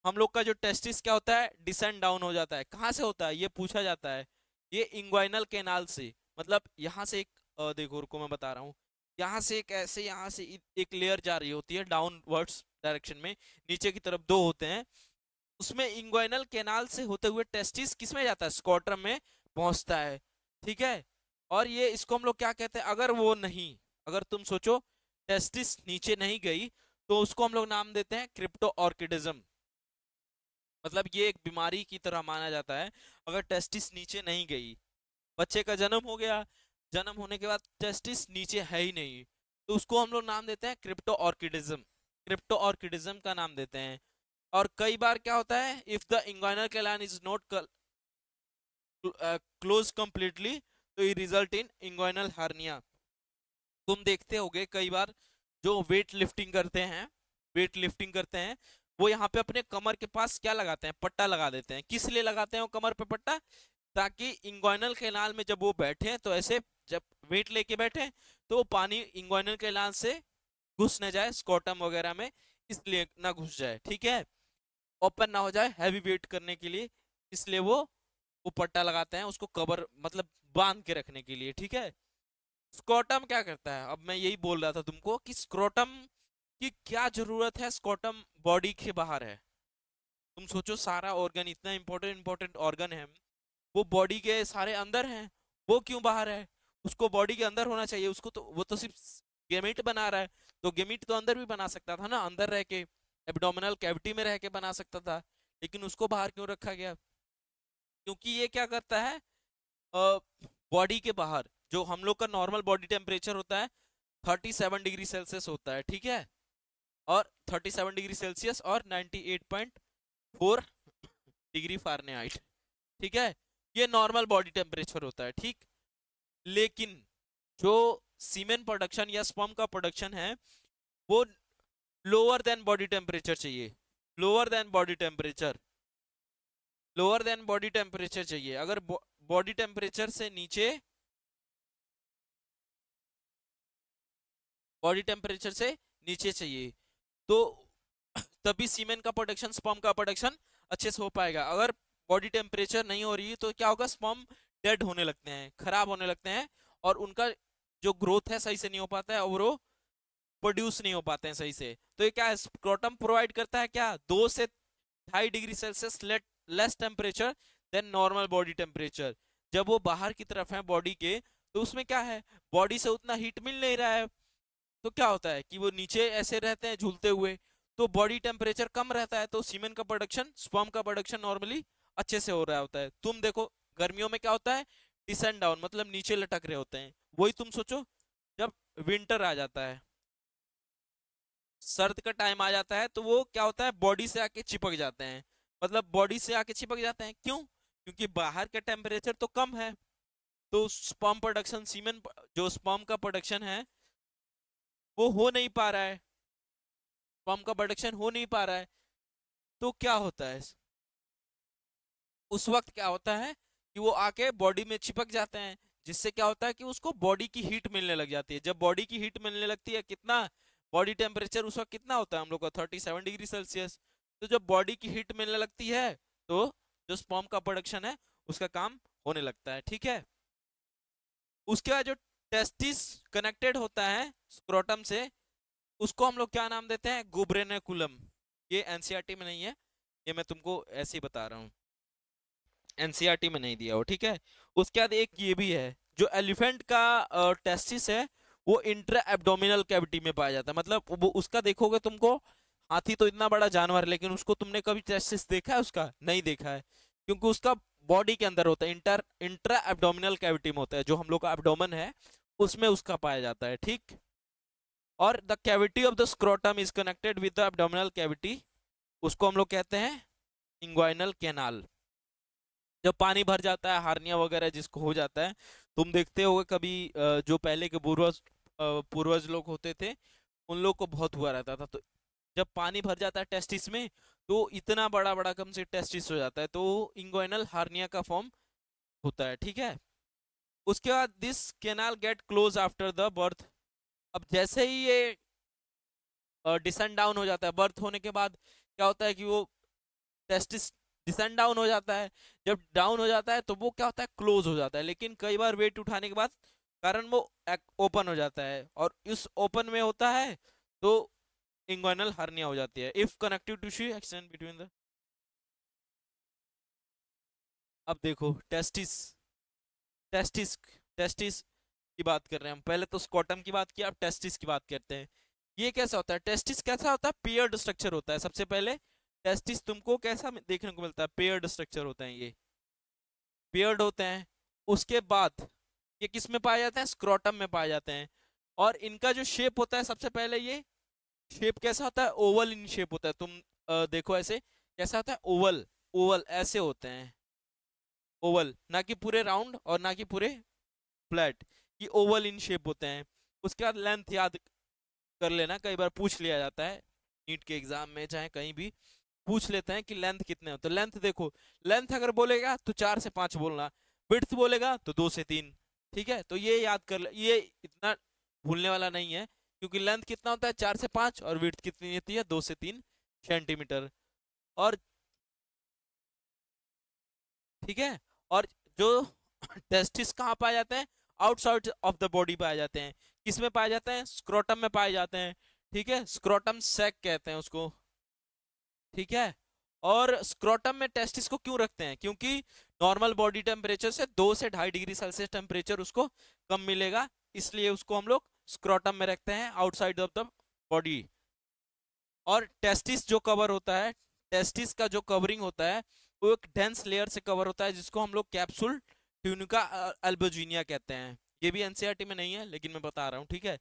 हम लोग का जो टेस्टिस क्या होता है, डिसेंड डाउन हो जाता है। कहाँ से होता है ये पूछा जाता है, ये इंग्वाइनल कैनाल से, मतलब यहाँ से एक देखो रुको मैं बता रहा हूँ, यहाँ से एक ऐसे, यहाँ से एक लेयर जा रही होती है डाउनवर्ड्स डायरेक्शन में, नीचे की तरफ दो होते हैं, उसमें इंग्वाइनल कैनाल से होते हुए टेस्टिस किस में जाता है, स्क्रोटम में पहुंचता है, ठीक है। और ये इसको हम लोग क्या कहते हैं, अगर वो नहीं, अगर तुम सोचो टेस्टिस नीचे नहीं गई, तो उसको हम लोग नाम देते हैं क्रिप्टो ऑर्किडिज्म। मतलब ये एक बीमारी की तरह माना जाता है, अगर टेस्टिस नीचे नहीं गई, बच्चे का जन्म हो गया, जन्म होने के बाद टेस्टिस नीचे है ही नहीं, तो उसको हम लोग नाम देते हैं क्रिप्टो ऑर्किडिज्म, क्रिप्टो ऑर्किडिज्म का नाम देते हैं। और कई बार क्या होता है, if the inguinal canal is not close completely, तो ये रिजल्ट इन इंग्वाइनल हार्निया। तुम देखते होगे कई बार जो वेट लिफ्टिंग करते हैं, वेट लिफ्टिंग करते हैं, वो यहाँ पे अपने कमर के पास क्या लगाते हैं, पट्टा लगा देते हैं। किस लिए लगाते हैं वो कमर पे पट्टा, ताकि इंग्वाइनल कैनाल में जब वो बैठे तो ऐसे, जब वेट लेके बैठे तो वो पानी इंग्वाइनल कैनाल से घुस न जाए स्कॉटम वगैरह में, इसलिए ना घुस जाए, ठीक है, ओपन ना हो जाए हैवी वेट करने के लिए, इसलिए वो पट्टा लगाते हैं उसको कवर, मतलब बांध के रखने के लिए, ठीक है। स्क्रोटम क्या करता है, अब मैं यही बोल रहा था तुमको कि स्क्रोटम की क्या जरूरत है, स्क्रोटम बॉडी के बाहर है। तुम सोचो सारा ऑर्गन, इतना इंपॉर्टेंट इंपॉर्टेंट ऑर्गन है, वो बॉडी के सारे अंदर है, वो क्यों बाहर है, उसको बॉडी के अंदर होना चाहिए, उसको तो वो तो सिर्फ गेमिट बना रहा है, तो गेमिट तो अंदर भी बना सकता था ना, अंदर रह के एब्डोमिनल कैविटी में रह के बना सकता था, लेकिन उसको बाहर क्यों रखा गया, क्योंकि ये क्या करता है, बॉडी के बाहर जो हम लोग का नॉर्मल बॉडी टेम्परेचर होता है 37 डिग्री सेल्सियस होता है, ठीक है, और 37 डिग्री सेल्सियस और 98.4 डिग्री फ़ारेनहाइट, ठीक है, ये नॉर्मल बॉडी टेम्परेचर होता है, ठीक। लेकिन जो सीमेन प्रोडक्शन या स्पर्म का प्रोडक्शन है, वो लोअर देन बॉडी टेम्परेचर चाहिए, lower than body temperature, lower than body temperature चाहिए। अगर बॉडी टेम्परेचर से नीचे बॉडी टेम्परेचर से नीचे चाहिए, तो तभी सीमेन का प्रोडक्शन, स्पर्म का प्रोडक्शन अच्छे से हो पाएगा। अगर बॉडी टेम्परेचर नहीं हो रही है तो क्या होगा, स्पर्म डेड होने लगते हैं, खराब होने लगते हैं, और उनका जो ग्रोथ है सही से नहीं हो पाता है, और वो प्रोड्यूस नहीं हो पाते हैं सही से। तो ये क्या है, स्क्रोटम प्रोवाइड करता है क्या, 2 से 2.5 degree Celsius less temperature than normal body temperature. जब वो बाहर की तरफ है बॉडी के, तो उसमें क्या है, बॉडी से उतना हीट मिल नहीं रहा है, तो क्या होता है कि वो नीचे ऐसे रहते हैं झूलते हुए, तो बॉडी टेम्परेचर कम रहता है, तो सीमेन का प्रोडक्शन, स्पर्म का प्रोडक्शन नॉर्मली अच्छे से हो रहा होता है। तुम देखो गर्मियों में क्या होता है, डिसेंड डाउन, मतलब नीचे लटक रहे होते हैं। वही तुम सोचो जब विंटर आ जाता है, सर्द का टाइम आ जाता है, तो वो क्या होता है, बॉडी से आके चिपक जाते हैं। मतलब बॉडी से आके चिपक जाते हैं क्यों, क्योंकि बाहर का टेम्परेचर तो कम है, तो स्पर्म प्रोडक्शन, सीमेन जो स्पर्म का प्रोडक्शन है वो हो नहीं पा रहा है, स्पर्म का प्रोडक्शन हो नहीं पा रहा है। तो क्या होता है, उस वक्त क्या होता है कि वो आके बॉडी में चिपक जाते हैं, जिससे क्या होता है कि उसको बॉडी की हीट मिलने लग जाती है। जब बॉडी की हीट मिलने लगती है, कितना बॉडी टेम्परेचर उस वक्त कितना होता है हम लोग का, 37 डिग्री सेल्सियस। तो जब बॉडी की हीट मिलने लगती है, तो जो स्पर्म का प्रोडक्शन है उसका काम होने लगता है, ठीक है। उसके बाद जो टेस्टिस कनेक्टेड होता है स्क्रोटम से, उसको हम लोग क्या नाम देते हैं, गुब्रेनेकुलम। ये एनसीईआरटी में नहीं है, ये मैं तुमको ऐसे ही बता रहा हूँ, एनसीईआरटी में नहीं दिया हो, ठीक है। उसके बाद एक ये भी है, जो एलिफेंट का टेस्टिस है, वो इंट्रा एब्डोमिनल कैविटी में पाया जाता है। मतलब वो उसका देखोगे तुमको, हाथी तो इतना बड़ा जानवर है, लेकिन उसको तुमने कभी टेस्टिस देखा है उसका, नहीं देखा है, क्योंकि उसका बॉडी के अंदर होता है, इंट्रा एब्डोमिनल कैविटी में होता है, जो हम लोग का एब्डोमेन है उसमें उसका पाया जाता है, ठीक। और the cavity of the scrotum is connected with the abdominal cavity, उसको हम लोग कहते हैं इंग्वाइनल कैनाल। जब पानी भर जाता है, हार्निया वगैरह जिसको हो जाता है, तुम देखते होगे कभी, जो पहले के पूर्वज लोग होते थे, उन लोग को बहुत हुआ रहता था। तो जब पानी भर जाता है टेस्टिस में, तो इतना बड़ा बड़ा कम से टेस्टिस हो जाता है, तो इंग्वाइनल हार्निया का फॉर्म होता है, ठीक है। उसके बाद this canal get close after the birth. अब जैसे ही ये डिसेंड डाउन हो जाता है, बर्थ होने के बाद क्या होता है कि वो टेस्टिस डिसेंड डाउन हो जाता है। जब डाउन हो जाता है तो वो क्या होता है, क्लोज हो जाता है, लेकिन कई बार वेट उठाने के बाद कारण वो ओपन हो जाता है, और इस ओपन में होता है तो इंग्वाइनल हर्निया हो जाती है, if connective tissue extend between the. अब देखो टेस्टिस, टेस्टिस टेस्टिस की बात कर रहे हैं हम, पहले तो स्कॉटम की बात की, अब टेस्टिस की बात करते हैं। ये कैसा होता है, टेस्टिस कैसा होता है, पेयर्ड स्ट्रक्चर होता है। सबसे पहले टेस्टिस तुमको कैसा देखने को मिलता है, पेयर्ड स्ट्रक्चर होते हैं, ये पेयर्ड होते हैं। उसके बाद ये किस में पाए जाते हैं, स्क्रोटम में पाए जाते हैं। और इनका जो शेप होता है, सबसे पहले ये शेप कैसा होता है, ओवल इन शेप होता है। तुम देखो ऐसे कैसा होता है, ओवल, ओवल ऐसे होते हैं, ओवल, ना कि पूरे राउंड और ना कि पूरे फ्लैट, ये ओवल इन शेप होते हैं। उसके बाद लेंथ याद कर लेना, कई बार पूछ लिया जाता है नीट के एग्जाम में, चाहे कहीं भी पूछ लेते हैं कि लेंथ कितने हो, तो लेंथ देखो, लेंथ अगर बोलेगा तो 4 से 5 बोलना, विड्थ बोलेगा तो 2 से 3, ठीक है। तो ये याद कर ले, ये इतना भूलने वाला नहीं है, क्योंकि लेंथ कितना होता है 4 से 5, और विड्थ कितनी होती है 2 से 3 सेंटीमीटर। और ठीक है, और जो टेस्टिस कहाँ पाए जाते हैं, आउटसाइड ऑफ द बॉडी पाए जाते हैं। किस में पाए जाते हैं, स्क्रोटम में पाए जाते हैं, ठीक है, स्क्रोटम सैक कहते हैं उसको, ठीक है। और स्क्रोटम में टेस्टिस को क्यों रखते हैं, क्योंकि नॉर्मल बॉडी टेम्परेचर से 2 से 2.5 डिग्री सेल्सियस टेम्परेचर उसको कम मिलेगा, इसलिए उसको हम लोग स्क्रोटम में रखते हैं, आउटसाइड ऑफ द बॉडी। और टेस्टिस जो कवर होता है, टेस्टिस का जो कवरिंग होता है, वो एक डेंस लेयर से कवर होता है, जिसको हम लोग कैप्सूल ट्यूनिका अल्बोजिनिया कहते हैं। ये भी एनसीईआरटी में नहीं है, लेकिन मैं बता रहा हूँ, ठीक है।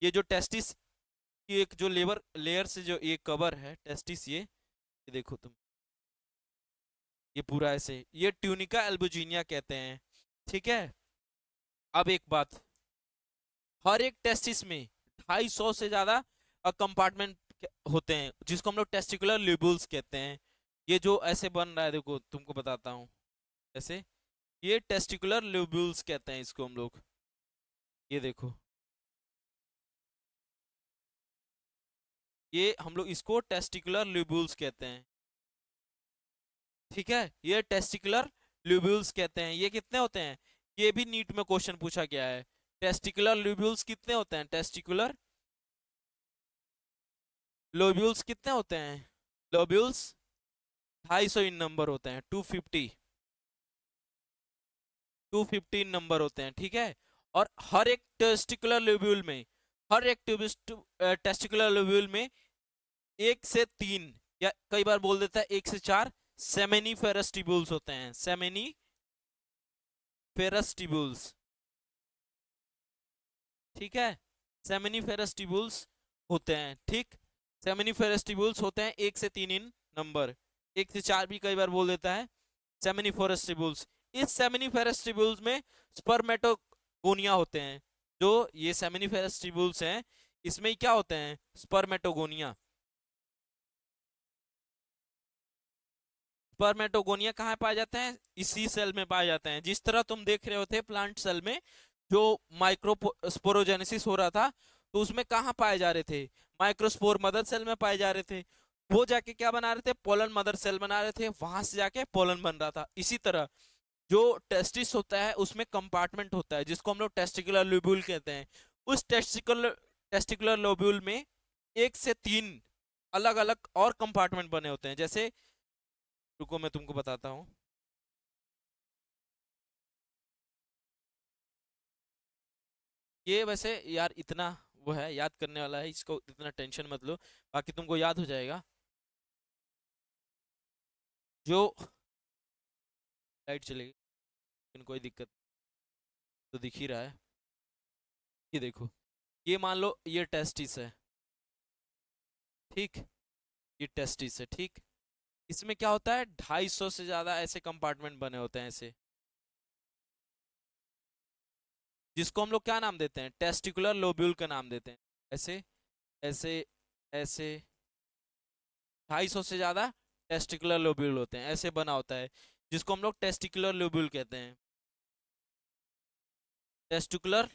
ये जो टेस्टिस की एक जो लेवर लेयर से जो ये कवर है टेस्टिस, ये देखो तुम, ये पूरा ऐसे, ये ट्यूनिका एल्बुजिनिया कहते हैं, ठीक है। अब एक बात, हर एक टेस्टिस में 250 से ज्यादा कंपार्टमेंट होते हैं, जिसको हम लोग टेस्टिकुलर ल्यूब्यूल्स कहते हैं। ये जो ऐसे बन रहा है, देखो तुमको बताता हूँ ऐसे, ये टेस्टिकुलर ल्यूब्यूल्स कहते हैं इसको हम लोग, ये देखो, ये हम लोग इसको टेस्टिकुलर लोब्यूल्स कहते हैं, ठीक है। ये टेस्टिकुलर लोब्यूल्स कहते हैं। ये कितने होते हैं, ये भी नीट में क्वेश्चन पूछा गया है। टेस्टिकुलर लोब्यूल्स कितने होते हैं, टेस्टिकुलर लोब्यूल्स कितने होते हैं, लोब्यूल्स 250 इन नंबर होते हैं, 250 नंबर होते हैं, ठीक है। और हर एक टेस्टिकुलर लोब्यूल में, हर एक टेस्टिकुलर लोब्यूल में एक से तीन, या कई बार बोल देता है एक से चार सेमेनिफेरस ट्यूब्यूल्स होते हैं, सेमेनिफेरस ट्यूब्यूल्स, ठीक है। सेमेनिफेरस ट्यूब्यूल्स होते हैं, ठीक। सेमेनिफेरस ट्यूब्यूल्स होते हैं एक से तीन इन नंबर, एक से चार भी कई बार बोल देता है, सेमेनिफेरस ट्यूब्यूल्स। इस सेमेनिफेरस ट्यूब्यूल्स में स्पर्मेटोगोनिया होते हैं। जो ये सेमेनिफेरस ट्यूब्यूल्स हैं, इसमें क्या होते हैं, स्पर्मेटोगोनिया। स्पर्मेटोगोनिया कहाँ पाए जाते हैं, इसी सेल में पाए जाते हैं। जिस तरह तुम देख रहे होते प्लांट सेल में जो माइक्रोस्पोरोजेनेसिस हो रहा था, तो उसमें कहाँ पाए जा रहे थे, माइक्रोस्पोर मदर सेल में पाए जा रहे थे। वो जाके क्या बना रहे थे, पोलन मदर सेल बना रहे थे, वहां से जाके पोलन बन रहा था। इसी तरह जो टेस्टिस होता है उसमें कंपार्टमेंट होता है जिसको हम लोग टेस्टिकुलर लोब्यूल कहते हैं। उस टेस्टिकुलर लोब्यूल में एक से तीन अलग अलग और कंपार्टमेंट बने होते हैं। जैसे, रुको मैं तुमको बताता हूँ। ये वैसे यार इतना वो है, याद करने वाला है, इसको इतना टेंशन मत लो, बाकी तुमको याद हो जाएगा। जो लाइट चलेगी लेकिन कोई दिक्कत तो दिख ही रहा है। ये देखो, ये मान लो ये टेस्टिस है, ठीक। ये टेस्टिस है, ठीक। इसमें क्या होता है, 250 से ज्यादा ऐसे कंपार्टमेंट बने होते हैं ऐसे, जिसको हम लोग क्या नाम देते हैं, टेस्टिकुलर लोब्यूल का नाम देते हैं। ऐसे ऐसे ऐसे 250 से ज्यादा टेस्टिकुलर लोब्यूल होते हैं, ऐसे बना होता है, जिसको हम लोग टेस्टिकुलर लोब्यूल कहते हैं, टेस्टिकुलर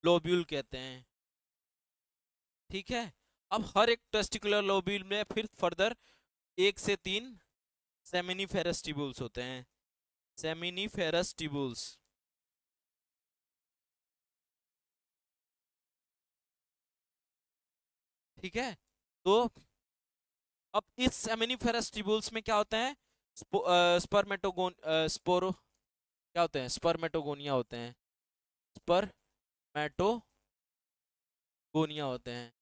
लोब्यूल कहते हैं, ठीक है। अब हर एक टेस्टिकुलर लोब्यूल में फिर फर्दर एक से तीन सेमिनिफेरस ट्यूब्यूल्स होते हैं, सेमिनिफेरस ट्यूब्यूल्स, ठीक है। तो अब इस सेमिनिफेरस ट्यूब्यूल्स में क्या होता है, स्पर्मेटोगोन स्पोरो क्या होते हैं, स्पर्मेटोगोनिया होते हैं, स्पर्मेटोगोनिया होते हैं,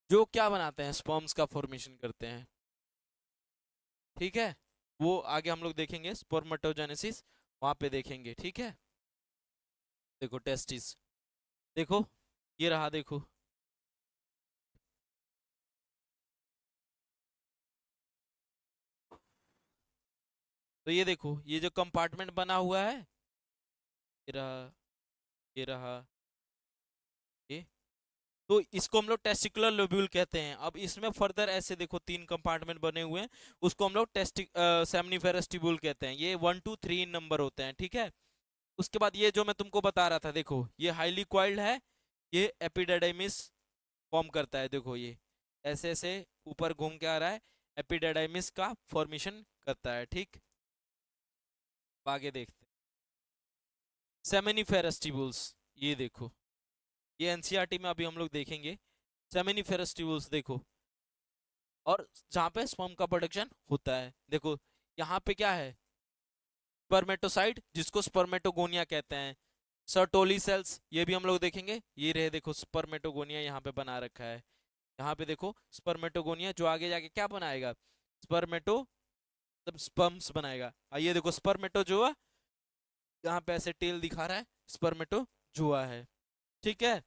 जो क्या बनाते हैं, स्पर्म्स का फॉर्मेशन करते हैं, ठीक है। वो आगे हम लोग देखेंगे, स्पर्मेटोजेनेसिस वहां पे देखेंगे, ठीक है। देखो टेस्टिस, देखो ये रहा, देखो तो ये देखो, ये जो कंपार्टमेंट बना हुआ है, ये रहा, ये रहा, ये, तो इसको हम लोग टेस्टिकुलर लोब्यूल कहते हैं। अब इसमें फर्दर ऐसे देखो तीन कंपार्टमेंट बने हुए हैं, उसको हम लोग सेमनीफेरस ट्यूब्यूल कहते हैं। ये 1 2 3 नंबर होते हैं, ठीक है। उसके बाद ये जो मैं तुमको बता रहा था, देखो ये हाईली कॉइल्ड है, ये एपिडेडाइमिस फॉर्म करता है, देखो ये ऐसे ऐसे ऊपर घूम के आ रहा है, एपिडेडाइमिस का फॉर्मेशन करता है, ठीक। आगे देखते हैं सेमिनिफेरस ट्यूब्यूल्स, ये देखो, ये एनसीईआरटी में अभी हम लोग देखेंगे। सेमिनिफेरस ट्यूब्यूल्स देखो, और जहाँ पे स्पर्म का प्रोडक्शन होता है, देखो यहाँ पे क्या है, स्पर्मेटोसाइट जिसको स्पर्मेटोगोनिया कहते हैं, सर्टोली सेल्स ये भी हम लोग देखेंगे। ये रहे देखो स्पर्मेटोगोनिया यहाँ पे बना रखा है, यहाँ पे देखो स्पर्मेटोगोनिया, जो आगे जाके क्या बनाएगा, स्पर्मेटो तब स्पर्म्स बनाएगा। ये देखो स्पर्मेटो जो है, यहाँ पे ऐसे टेल दिखा रहा है, स्पर्मेटो जुआ है, ठीक है।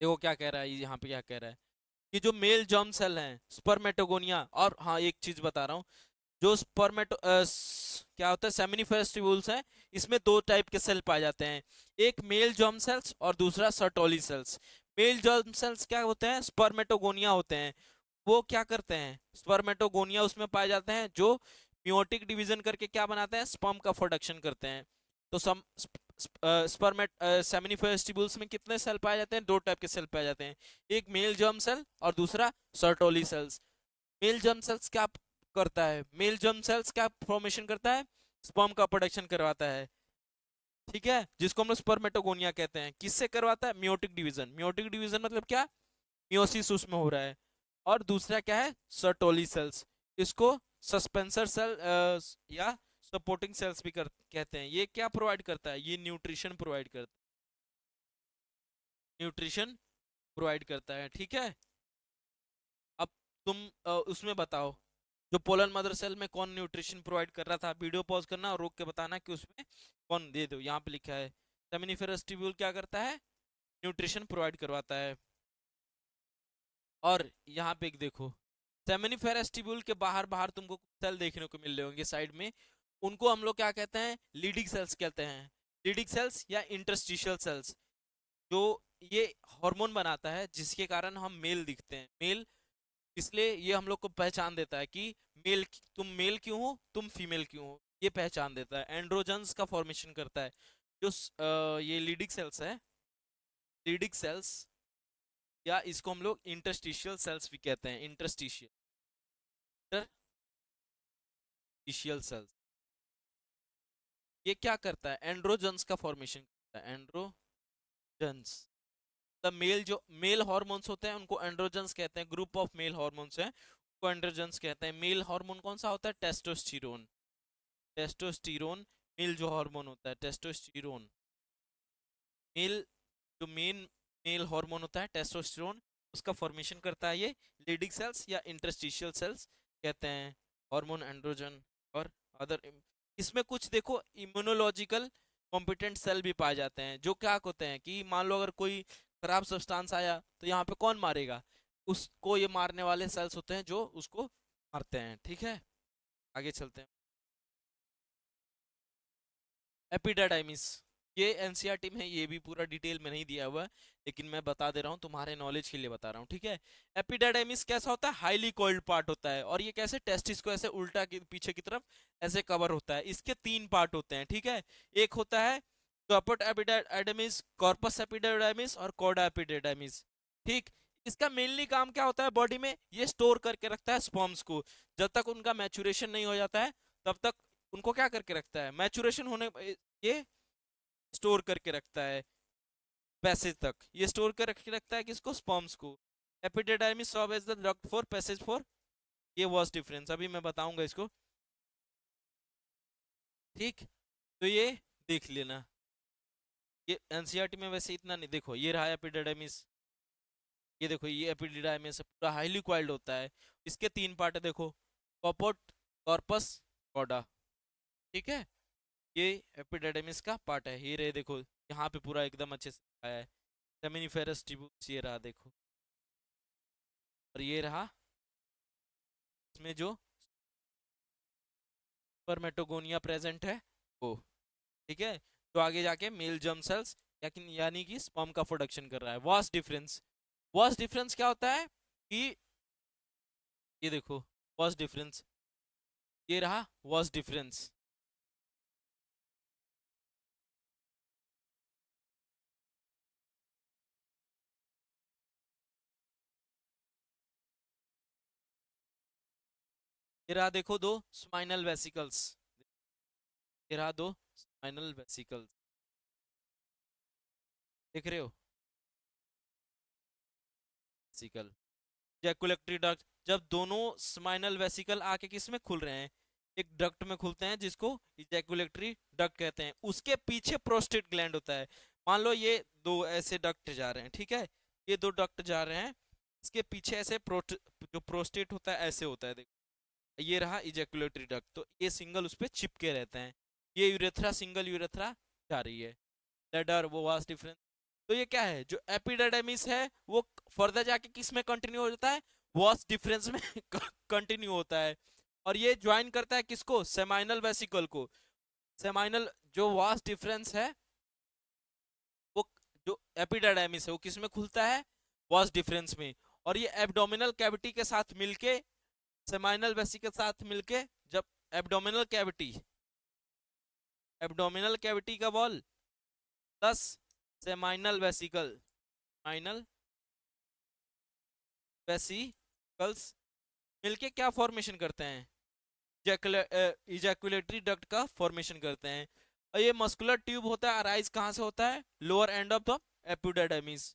देखो क्या कह रहा है, यहाँ पे क्या कह रहा है कि जो मेल जर्म सेल हैं स्पर्मेटोगोनिया, और हाँ एक चीज बता रहा हूँ, जो क्या होता है सेमिनिफेरस ट्यूब्यूल्स हैं, इसमें दो टाइप के सेल पाए जाते हैं, एक मेल जर्म सेल्स और दूसरा Sertoli cells. Male germ cells क्या होते हैं, स्पर्मेटोगोनिया होते हैं। वो क्या करते हैं, स्पर्मेटोगोनिया उसमें पाए जाते हैं, जो मियोटिक डिवीजन करके क्या बनाते हैं, स्पर्म का प्रोडक्शन करते हैं। तो स्पर्मेट सेमिनिफरस ट्यूब्यूल्स में कितने सेल पाए जाते हैं? दो टाइप के सेल पाए जाते हैं, एक मेल जर्म सेल और दूसरा Sertoli cells. Male germ cells क्या करता है? मेल जर्म सेल्स क्या फॉर्मेशन करता है? स्पर्म का प्रोडक्शन करवाता है, ठीक है, जिसको हम लोग स्पर्मेटोगोनिया कहते हैं। किससे करवाता है? Meiotic division. मियोटिक डिवीजन मतलब क्या? मियोसिस उसमें हो रहा है। और दूसरा क्या है? Sertoli cells. इसको सस्पेंसर सेल या सपोर्टिंग सेल्स भी कहते हैं। ये क्या प्रोवाइड करता है? ये न्यूट्रिशन प्रोवाइड करता है, न्यूट्रिशन प्रोवाइड करता है, ठीक है। अब तुम उसमें बताओ, जो पोलन मदर सेल में कौन न्यूट्रिशन प्रोवाइड कर रहा था? वीडियो पॉज करना और रोक के बताना कि उसमें कौन। दे दो, यहाँ पे लिखा है सेमिनिफेरस ट्यूब्यूल क्या करता है? न्यूट्रिशन प्रोवाइड करवाता है। और यहाँ पे एक देखो, सेमिनिफेरस ट्यूब्यूल के बाहर बाहर तुमको सेल देखने को मिल रहे होंगे साइड में, उनको हम लोग क्या कहते हैं? लीडिंग सेल्स कहते हैं। लीडिंग सेल्स या इंटरस्टिशियल सेल्स, जो ये हार्मोन बनाता है जिसके कारण हम मेल दिखते हैं। मेल इसलिए ये हम लोग को पहचान देता है कि तुम मेल क्यों हो, तुम फीमेल क्यों हो, ये पहचान देता है। एंड्रोजन्स का फॉर्मेशन करता है। जो ये लीडिंग सेल्स है, लीडिंग सेल्स या इसको हम लोग इंटरस्टिशियल सेल्स भी कहते हैं। इंटरस्टिशियल इंटरस्टिशियल सेल्स ये क्या करता है? एंड्रोजन्स का फॉर्मेशन करता है। एंड्रोजन्स द मेल, जो मेल हार्मोन्स होते हैं उनको एंड्रोजन्स कहते हैं। ग्रुप ऑफ मेल हार्मोन्स हैं, उनको एंड्रोजन्स कहते हैं। मेल हार्मोन कौन सा होता है? टेस्टोस्टेरोन। टेस्टोस्टेरोन मेल जो हार्मोन होता है, टेस्टोस्टेरोन मेल, जो मेल हार्मोन होता है टेस्टोस्टेरोन, उसका फॉर्मेशन करता है ये लीडिंग सेल्स या इंटरस्टिशियल सेल्स कहते हैं। हार्मोन, एंड्रोजन और अदर। इसमें कुछ देखो इम्यूनोलॉजिकल कॉम्पिटेंट सेल भी पाए जाते हैं, जो क्या होते हैं कि मान लो अगर कोई खराब सब्सटेंस आया तो यहाँ पे कौन मारेगा? उसको ये मारने वाले सेल्स होते हैं जो उसको मारते हैं, ठीक है। आगे चलते हैं। एपिडाडाइमिस, ये एनसीईआरटी में है, ये भी पूरा डिटेल में नहीं दिया हुआ है, लेकिन मैं बता दे रहा हूँ, तुम्हारे नॉलेज के लिए बता रहा हूँ, ठीक है। एपिडाडाइमिस कैसा होता है? हाईली कोइल्ड पार्ट होता है, और ये कैसे टेस्टिस को ऐसे उल्टा की पीछे की तरफ ऐसे कवर होता है। इसके तीन पार्ट होते हैं, ठीक है। एक होता है कॉर्पस एपिडाइमिस, कॉर्पस एपिडाइमिस और कॉर्डा एपिडाइमिस, ठीक। इसका मेनली काम क्या होता है बॉडी में? ये स्टोर करके रखता है स्पर्म्स को। जब तक उनका मैचुरेशन नहीं हो जाता है तब तक उनको क्या करके रखता है? मैचुरेशन होने ये स्टोर करके रखता है पैसेज तक। ये स्टोर करके रखता है किसको? स्पर्म्स को। Epididymis serve as the duct for passage for, ये वाज डिफरेंस, अभी मैं बताऊंगा इसको, ठीक। तो ये देख लेना, ये एनसीईआरटी में वैसे इतना नहीं। देखो ये रहा एपिडिडाइमिस, ये देखो ये एपिडिडाइमिस पूरा हाईली क्वाइल्ड होता है। इसके तीन पार्ट है देखो, कॉपोट, कॉर्पस, कॉडा, ठीक है। ये एपिडिडाइमिस का पार्ट है। ये रहे देखो, यहाँ पे पूरा एकदम अच्छे से आया है। सेमिनिफेरस ट्यूब्यूल्स ये रहा देखो, और ये रहा इसमें जो स्पर्मेटोगोनिया प्रेजेंट है वो, ठीक है। तो आगे जाके मेल जर्म सेल्स यानी कि स्पर्म का प्रोडक्शन कर रहा है। वास्ट डिफरेंस, वास्ट डिफरेंस क्या होता है कि ये देखो वास्ट डिफरेंस, ये रहा वास्ट डिफरेंस। ये रहा देखो दो स्पाइनल वेसिकल्स, ये रहा दो स्पाइनल वेसिकल्स, देख रहे हो? वेसिकल, जैकुलेटरी डक्ट, जब दोनों स्पाइनल वेसिकल आके किस में खुल रहे हैं? एक डक्ट में खुलते हैं जिसको इजैकुलेटरी डक्ट कहते हैं। उसके पीछे प्रोस्टेट ग्लैंड होता है। मान लो ये दो ऐसे डक्ट जा रहे हैं, ठीक है, ये दो डक्ट जा रहे हैं, इसके पीछे ऐसे जो प्रोस्टेट होता है ऐसे होता है, देखो ये रहा इजैकुलेटरी डक्ट, तो ये सिंगल उस पर चिपके रहते हैं। ये यूरेथ्रा, सिंगल यूरेथ्रा जा रही है। लेडर वो वास्ट डिफरेंस। तो ये क्या है? जो एपिडाइडमिस है वो फर्दर जाके किस में कंटिन्यू हो जाता है? वास्ट डिफरेंस में कंटिन्यू होता है। और ये ज्वाइन करता है किसको? सेमाइनल वेसिकल को। सेमाइनल जो वास्ट डिफरेंस है वो, जो एपिडाइडमिस है वो किस में खुलता है? वास्ट डिफरेंस में। और ये एब्डोमिनल कैविटी के साथ मिलके, सेमाइनल वेसी के साथ मिलके, जब एब्डोमिनल कैविटी, एब्डोमिनल कैविटी का वॉल प्लस सेमाइनल वेसिकल, माइनल वेसिकल्स मिलके क्या फॉर्मेशन करते हैं, इजैकुलेटरी डक्ट का फॉर्मेशन करते हैं। और ये मस्कुलर ट्यूब होता है, अराइज कहाँ से होता है, lower end of the epidermis.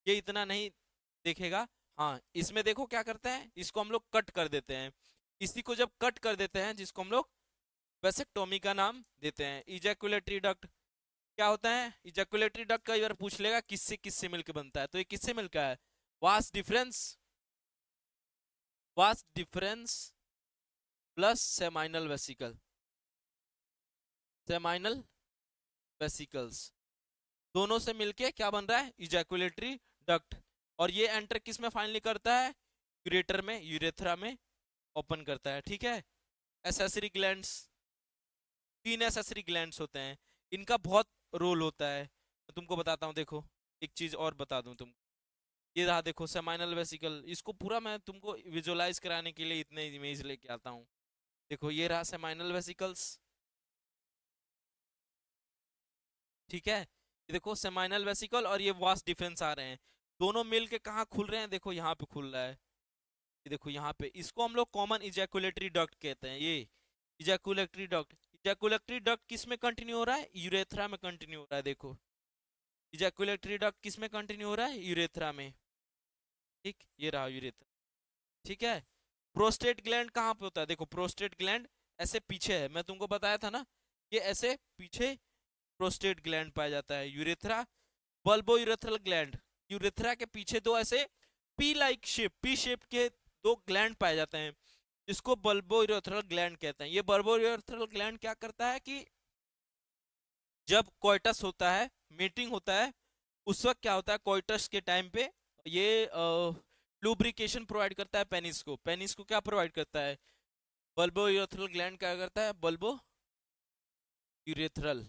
ये इतना नहीं देखेगा। हाँ, इसमें देखो क्या करते हैं, इसको हम लोग कट कर देते हैं। इसी को जब कट कर देते हैं, जिसको हम लोग वेसेक्टोमी का नाम देते हैं। इजैकुलेटरी डक्ट क्या होता है, इजैकुलेटरी डक्ट कई बार पूछ लेगा किससे किससे मिलकर बनता है, तो ये किससे मिलकर है, vas deferens, vas deferens plus seminal vesicle, seminal vesicles दोनों से मिलके क्या बन रहा है, इजैकुलेटरी डक्ट। और ये एंटर किस में फाइनली करता है, यूरेटर में, यूरेथ्रा में ओपन करता है। ठीक है। एसेसरी ग्लैंड्स, 3 एसेसरी ग्लैंड्स होते हैं, इनका बहुत रोल होता है। मैं तुमको बताता हूँ, देखो एक चीज और बता दूं तुम, ये रहा देखो सेमाइनल वेसिकल, इसको पूरा मैं तुमको विजुअलाइज कराने के लिए इतने इमेज लेके आता हूँ। देखो ये रहा सेमाइनल वेसिकल्स, ठीक है। ये देखो सेमाइनल वेसिकल और ये वास डिफरेंस आ रहे हैं, दोनों मिल के कहाँ खुल रहे हैं, देखो यहाँ पे खुल रहा है। ये देखो यहाँ पे, इसको हम लोग कॉमन इजैकुलेटरी डक्ट कहते हैं। ये इजैकुलेटरी डक्ट, इजैकुलेटरी डक्ट किस में कंटिन्यू हो रहा है, यूरेथ्रा में कंटिन्यू हो रहा है। देखो इजैकुलेटरी डक्ट किस में कंटिन्यू हो रहा है, यूरेथ्रा में। ठीक, ये रहा यूरेथ्रा। ठीक है। प्रोस्टेट ग्लैंड कहाँ पे होता है, देखो प्रोस्टेट ग्लैंड ऐसे पीछे है, मैं तुमको बताया था ना, ये ऐसे पीछे प्रोस्टेट ग्लैंड पाया जाता है। Urethra, bulbo urethral gland, urethra के पीछे दो ऐसे P like shape, P shape के दो ग्लैंड पाए जाते हैं, जिसको बल्बो यूरेथ्रल ग्लैंड कहते हैं। ये बल्बो यूरेथ्रल ग्लैंड क्या करता है कि जब कोइटस होता है, मीटिंग होता है, उस वक्त क्या होता है, कोइटस के टाइम पे ये लुब्रिकेशन प्रोवाइड करता है पेनिस को। पेनिस को क्या प्रोवाइड करता है, बल्बो यूरेथ्रल ग्लैंड क्या करता है, बल्बो यूरेथ्रल,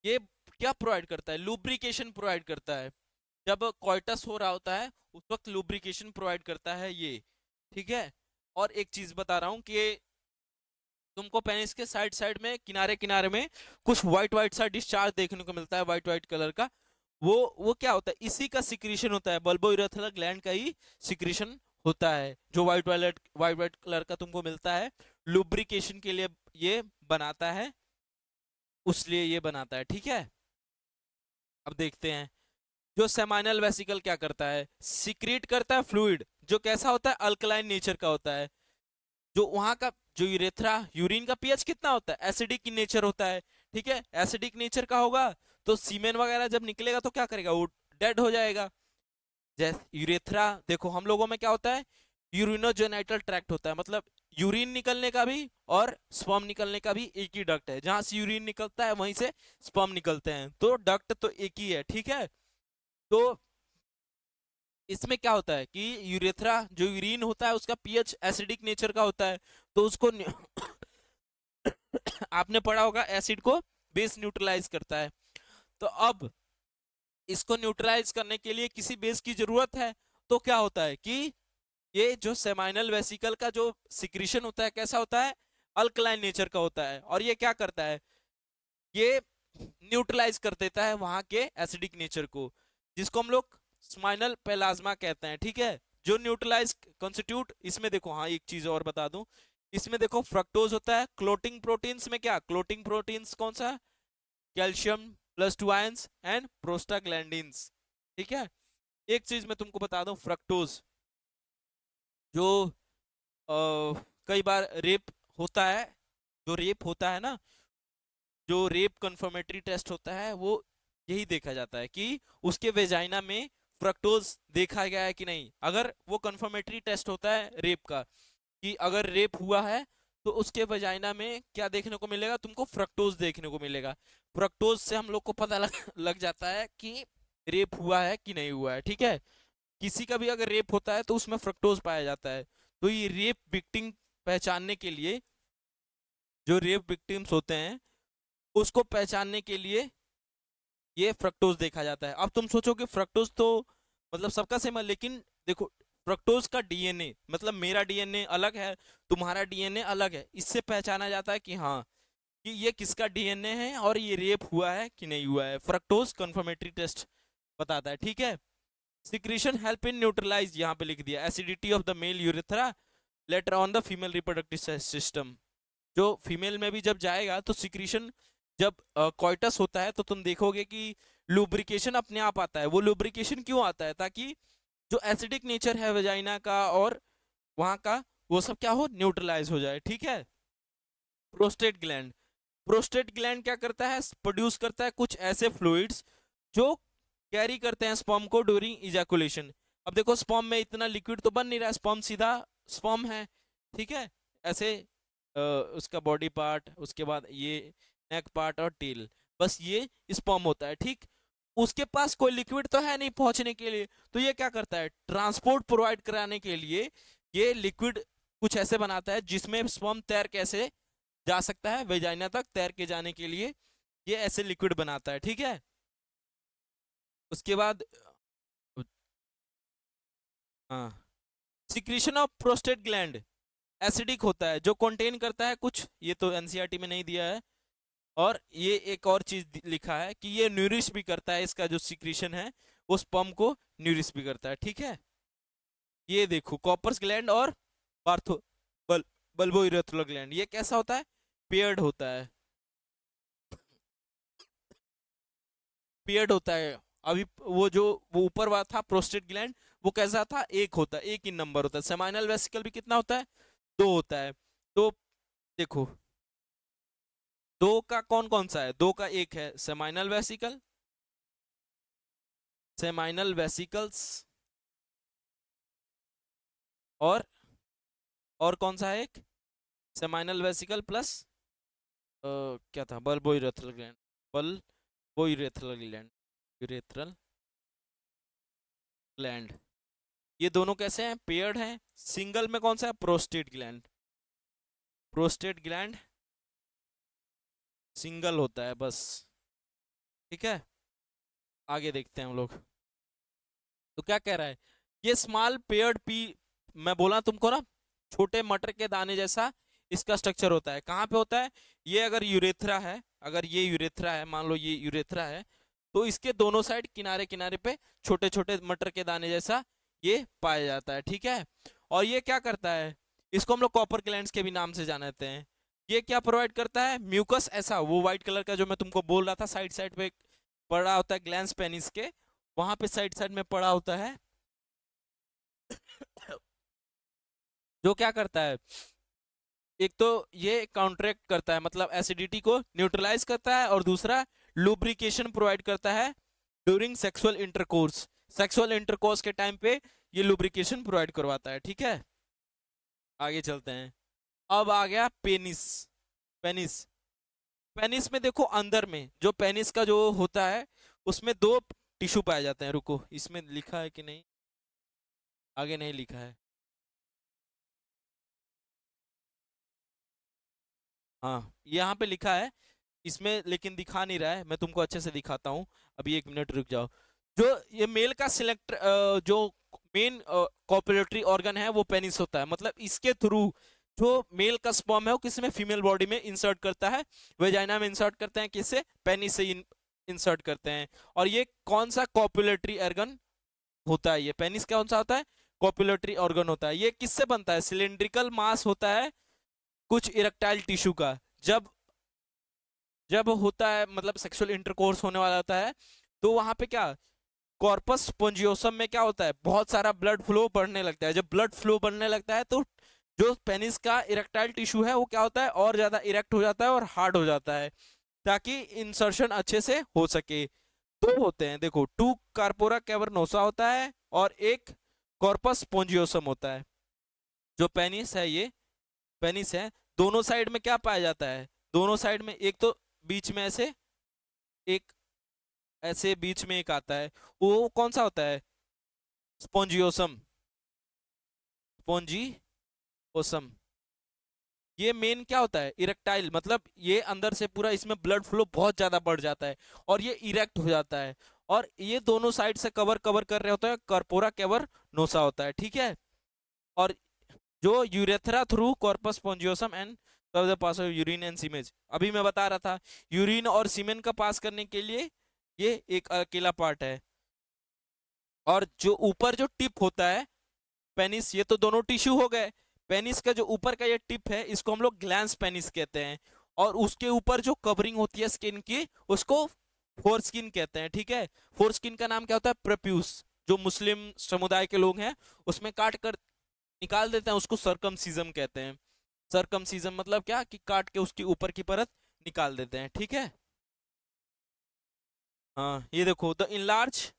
ये क्या प्रोवाइड करता है, लुब्रिकेशन प्रोवाइड करता है। जब कोइटस हो रहा होता है उस वक्त लुब्रिकेशन प्रोवाइड करता है ये। ठीक है। और एक चीज बता रहा हूँ कि तुमको पेनिस के साइड साइड में, किनारे किनारे में कुछ व्हाइट व्हाइट सा डिस्चार्ज देखने को मिलता है, व्हाइट व्हाइट कलर का। वो क्या होता है, इसी का सिक्रीशन होता है, बल्बो यूरेथ्रल ग्लैंड का ही सिक्रीशन होता है, जो व्हाइट व्हाइट कलर का तुमको मिलता है, लुब्रिकेशन के लिए ये बनाता है, उसलिए ये बनाता है। ठीक है। अब देखते हैं, जो सेमाइनल वेसिकल क्या करता है, सिक्रीट करता है फ्लूइड, जो कैसा होता है, अल्कलाइन नेचर का होता है। जो वहां का जो यूरेथ्रा, यूरिन का पीएच कितना होता है, एसिडिक इन नेचर होता है। ठीक है, एसिडिक नेचर का होगा तो सीमेन वगैरह जब निकलेगा तो क्या करेगा, वो डेड हो जाएगा। जैसे यूरेथ्रा देखो, हम लोगों में क्या होता है, यूरिनोजेनाइटल ट्रैक्ट होता है, मतलब यूरिन निकलने का भी और स्पर्म निकलने का भी एक ही डक्ट है, जहां से यूरिन निकलता है वहीं से स्पर्म निकलते हैं, तो डक्ट तो एक ही है। ठीक है। तो इसमें क्या होता है कि यूरेथ्रा, जो यूरिन होता है उसका पीएच एसिडिक नेचर का होता है, तो उसको आपने पढ़ा होगा एसिड को बेस न्यूट्रलाइज करता है। तो अब इसको न्यूट्रलाइज करने के लिए किसी बेस की जरूरत है, तो क्या होता है कि ये जो सेमाइनल वेसिकल का जो सिक्रीशन होता है कैसा होता है, अल्कलाइन नेचर का होता है। और ये क्या करता है, ये न्यूट्रलाइज कर देता है वहां के एसिडिक नेचर को, जिसको हम लोग स्माइनल पेलाज्मा कहते हैं। ठीक है। जो न्यूट्रलाइज कॉन्स्टिट्यूट, इसमें देखो, हाँ एक चीज और बता दूं, इसमें देखो फ्रक्टोज होता है, क्लोटिंग प्रोटीन्स में क्या, क्लोटिंग प्रोटीन्स कौन सा, calcium plus 2 ions and prostaglandins. ठीक है। एक चीज मैं तुमको बता दूं, फ्रक्टोज जो कई बार रेप होता है, जो रेप होता है ना, जो रेप कंफर्मेटरी टेस्ट होता है, वो यही देखा जाता है कि उसके वेजाइना में फ्रक्टोज देखा गया है कि नहीं। अगर वो कंफर्मेटरी टेस्ट होता है रेप का, कि अगर रेप हुआ है तो उसके वजाइना में क्या देखने को मिलेगा, तुमको फ्रक्टोज देखने को मिलेगा। फ्रक्टोज से हम लोग को पता लग जाता है कि रेप हुआ है कि नहीं हुआ है। ठीक है। किसी का भी अगर रेप होता है तो उसमें फ्रक्टोज पाया जाता है। तो ये रेप विक्टिम पहचानने के लिए, जो रेप विक्टिम्स होते हैं उसको पहचानने के लिए ये फ्रक्टोज देखा जाता है। अब तुम सोचो कि फ्रक्टोज तो मतलब सबका सेम है, लेकिन देखो फ्रक्टोज का डीएनए, मतलब मेरा डीएनए अलग है, तुम्हारा डीएनए अलग है, इससे पहचाना जाता है कि हाँ कि ये किसका डीएनए है और ये रेप हुआ है कि नहीं हुआ है। फ्रक्टोज कन्फर्मेटरी टेस्ट बताता है, ठीक है। सिक्रीशन हेल्प इन न्यूट्रलाइज, यहाँ पे लिख दिया acidity of the male urethra later on the female reproductive system. जो फीमेल में भी जब जाएगा तो सिक्रीशन, जब कॉइटस होता है तो तुम देखोगे कि लुब्रिकेशन अपने आप आता है। वो लुब्रिकेशन क्यों आता है? ताकि जो एसिडिक नेचर है वेजाइना का और वहां का, वो सब क्या हो, न्यूट्रलाइज हो जाए, ठीक है। प्रोस्टेट ग्लैंड, प्रोस्टेट ग्लैंड क्या करता है, प्रोड्यूस करता है कुछ ऐसे फ्लूइड्स जो कैरी करते हैं स्पर्म को ड्यूरिंग इजैकुलेशन। अब देखो स्पर्म में इतना लिक्विड तो बन नहीं रहा, स्पर्म सीधा स्पर्म है, ठीक है। ऐसे उसका बॉडी पार्ट, उसके बाद ये नेक पार्ट और टेल, बस ये स्पर्म होता है, ठीक। उसके पास कोई लिक्विड तो है नहीं पहुंचने के लिए, तो ये क्या करता है, ट्रांसपोर्ट प्रोवाइड कराने के लिए ये लिक्विड कुछ ऐसे बनाता है जिसमें स्पर्म तैर कैसे जा सकता है वेजाइना तक, तैर के जाने के लिए ये ऐसे लिक्विड बनाता है, ठीक है। उसके बाद हाँ, secretion of prostate gland acidic होता है, जो कंटेन करता है कुछ, ये तो एनसीईआरटी में नहीं दिया है। और ये एक और चीज लिखा है कि ये न्यूरिश भी करता है, इसका जो सिक्रीशन है वो स्पर्म को न्यूरिश भी करता है, ठीक है। ये देखो कॉपर्स ग्लैंड और पार्थो बल्बोइरेथ्रल ग्लैंड, ये कैसा होता है, पेयर्ड होता है, पेयर्ड होता है। अभी वो ऊपर वाला था प्रोस्टेट ग्लैंड, वो कैसा था, एक होता है, एक ही नंबर होता है। सेमाइनल वेसिकल भी कितना होता है, दो होता है। तो देखो दो का कौन कौन सा है, दो का एक है सेमाइनल वेसिकल, सेमाइनल वेसिकल्स, और कौन सा है एक, सेमाइनल वेसिकल प्लस क्या था, बल्बोइरेथ्रल ग्लैंड, बल्बोइरेथ्रल ग्लैंड, यूरेथ्रल ग्लैंड। ये दोनों कैसे हैं, पेयर्ड हैं। सिंगल में कौन सा है, prostate gland, prostate gland single होता है बस, ठीक है। आगे देखते हैं हम लोग। तो क्या कह रहा है, ये स्मॉल पेयर्ड पी, मैं बोला तुमको ना, छोटे मटर के दाने जैसा इसका स्ट्रक्चर होता है। कहाँ पे होता है, ये अगर यूरेथ्रा है, अगर ये यूरेथ्रा है, मान लो ये यूरेथ्रा है, तो इसके दोनों साइड किनारे किनारे पे छोटे छोटे मटर के दाने जैसा ये पाया जाता है, ठीक है। और ये क्या करता है, इसको हम लोग कॉपर ग्लैंड्स के भी नाम से जानते हैं। ये क्या प्रोवाइड करता है, म्यूकस, ऐसा वो व्हाइट कलर का जो मैं तुमको बोल रहा था, साइड साइड पे पड़ा होता है ग्लैंड्स पेनिस के, वहां पे साइड साइड में पड़ा होता है, जो क्या करता है, एक तो ये काउंटरैक्ट करता है, मतलब एसिडिटी को न्यूट्रलाइज करता है, और दूसरा लुब्रिकेशन प्रोवाइड करता है during sexual intercourse, sexual intercourse के टाइम पे ये लुब्रिकेशन प्रोवाइड करवाता है, ठीक है। आगे चलते हैं। अब आ गया पेनिस, पेनिस, पेनिस में देखो अंदर में जो पेनिस का जो होता है उसमें दो टिश्यू पाए जाते हैं। रुको, इसमें लिखा है कि नहीं, आगे नहीं लिखा है, हाँ यहाँ पे लिखा है इसमें, लेकिन दिखा नहीं रहा है, मैं तुमको अच्छे से दिखाता हूँ। अभी एक मिनट रुक जाओ। जो ये मेल का सिलेक्ट जो मेन कॉपुलेटरी ऑर्गन है वो पेनिस होता है, मतलब इसके थ्रू जो मेल का स्पर्म है वो किसी में फीमेल बॉडी में इंसर्ट करता है, वेजाइना में इंसर्ट करते हैं, किससे, पेनिस से इंसर्ट करते हैं। और ये कौन सा कॉपुलेटरी ऑर्गन होता है, ये पेनिस कौन सा होता है, कॉपुलेटरी ऑर्गन होता है। ये किससे बनता है, सिलिंड्रिकल मास होता है कुछ इरेक्टाइल टिश्यू का। जब जब होता है, मतलब सेक्सुअल इंटरकोर्स होने वाला होता है, तो वहां पे क्या, कॉर्पस स्पोंजियोसम में क्या होता है, बहुत सारा ब्लड फ्लो बढ़ने लगता है। जब ब्लड फ्लो बढ़ने लगता है तो जो पेनिस का इरेक्टाइल टिश्यू है वो क्या होता है, और ज्यादा इरेक्ट हो जाता है और हार्ड हो जाता है, ताकि इंसर्शन अच्छे से हो सके। दो होते हैं देखो, टू कार्पोरा कैवर्नोसा होता है और एक कॉर्पस स्पोंजियोसम होता है। जो पेनिस है, ये पेनिस है, दोनों साइड में क्या पाया जाता है, दोनों साइड में, एक तो बीच में ऐसे, एक ऐसे बीच में एक आता है, वो कौन सा होता है, स्पोंजियोसम, स्पोंजियोसम। ये मेन क्या होता है, इरेक्टाइल, मतलब ये अंदर से पूरा इसमें ब्लड फ्लो बहुत ज्यादा बढ़ जाता है और ये इरेक्ट हो जाता है, और ये दोनों साइड से कवर कवर कर रहे होता है, कर्पोरा कैवर नोसा होता है, ठीक है। और जो urethra through corpus spongiosum and तब the pass of urine and semen, अभी मैं बता रहा था यूरिन और सीमेन का पास करने के लिए ये एक अकेला पार्ट है। और जो ऊपर जो टिप होता है पेनिस, ये तो दोनों टिश्यू हो गए। पेनिस का जो ऊपर का ये टिप है इसको हम लोग ग्लैंस पेनिस कहते हैं। और उसके ऊपर जो कवरिंग होती है स्किन की उसको फोर स्किन कहते हैं, ठीक है। फोर स्किन का नाम क्या होता है? प्रोप्यूस। जो मुस्लिम समुदाय के लोग हैं उसमें काट कर निकाल देते हैं उसको सरकमसिजम कहते हैं। सरकमसिजम मतलब क्या कि काट के उसकी ऊपर की परत निकाल देते हैं, ठीक है। हाँ ये देखो the enlarge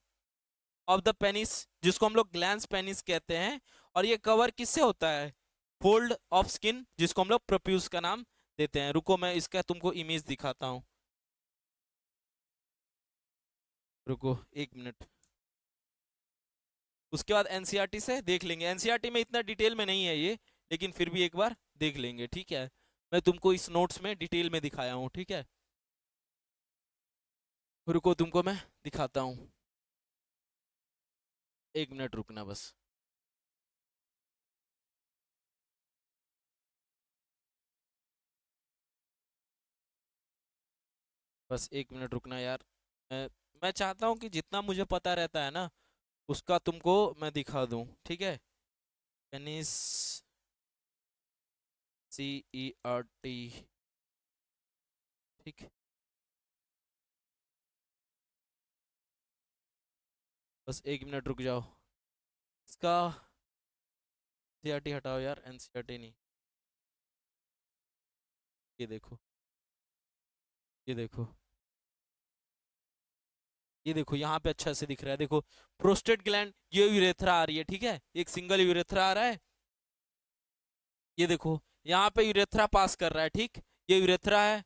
of the penis, जिसको हम लोग ग्लैंस पेनिस कहते हैं। और ये कवर किससे होता है? फोल्ड ऑफ स्किन, जिसको हम लोग प्रोप्यूस का नाम देते हैं। रुको मैं इसका तुमको इमेज दिखाता हूँ, रुको 1 मिनट। उसके बाद एनसीईआरटी से देख लेंगे। एनसीईआरटी में इतना डिटेल में नहीं है ये, लेकिन फिर भी एक बार देख लेंगे, ठीक है। मैं तुमको इस नोट्स में डिटेल में दिखाया हूँ, ठीक है। रुको तुमको मैं दिखाता हूँ, 1 मिनट रुकना बस। बस 1 मिनट रुकना यार। मैं मैं चाहता हूँ कि जितना मुझे पता रहता है ना उसका तुमको मैं दिखा दूँ, ठीक है। पेनिस, CERT, ठीक। बस 1 मिनट रुक जाओ। इसका CRT हटाओ यार, NCERT नहीं। ये देखो, ये देखो, ये देखो यहाँ पे अच्छा से दिख रहा है। देखो प्रोस्टेट ग्लैंड, ये यूरेथ्रा आ रही है, ठीक है। एक सिंगल यूरेथ्रा आ रहा है। ये देखो यहाँ पे यूरेथ्रा पास कर रहा है, ठीक। ये यूरेथ्रा है।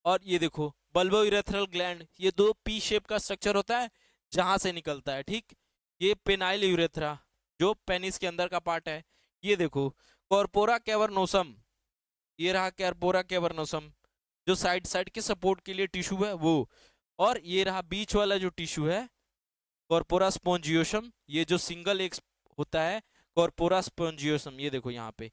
और ये देखो बल्बो यूरेथ्रल ग्लैंड, ये दो पी शेप का स्ट्रक्चर होता है जहां से निकलता है, ठीक। ये पेनाइल यूरेथ्रा जो पेनिस के अंदर का पार्ट है। ये देखो कॉर्पोरा कैवर्नोसम, ये रहा कॉर्पोरा कैवर्नोसम जो साइड साइड के सपोर्ट के लिए टिश्यू है वो। और ये रहा बीच वाला जो टिश्यू है कॉर्पोरा स्पोंजियोसम, ये जो सिंगल एक होता है कॉर्पोरा स्पोंजियोसम, ये देखो यहाँ पे।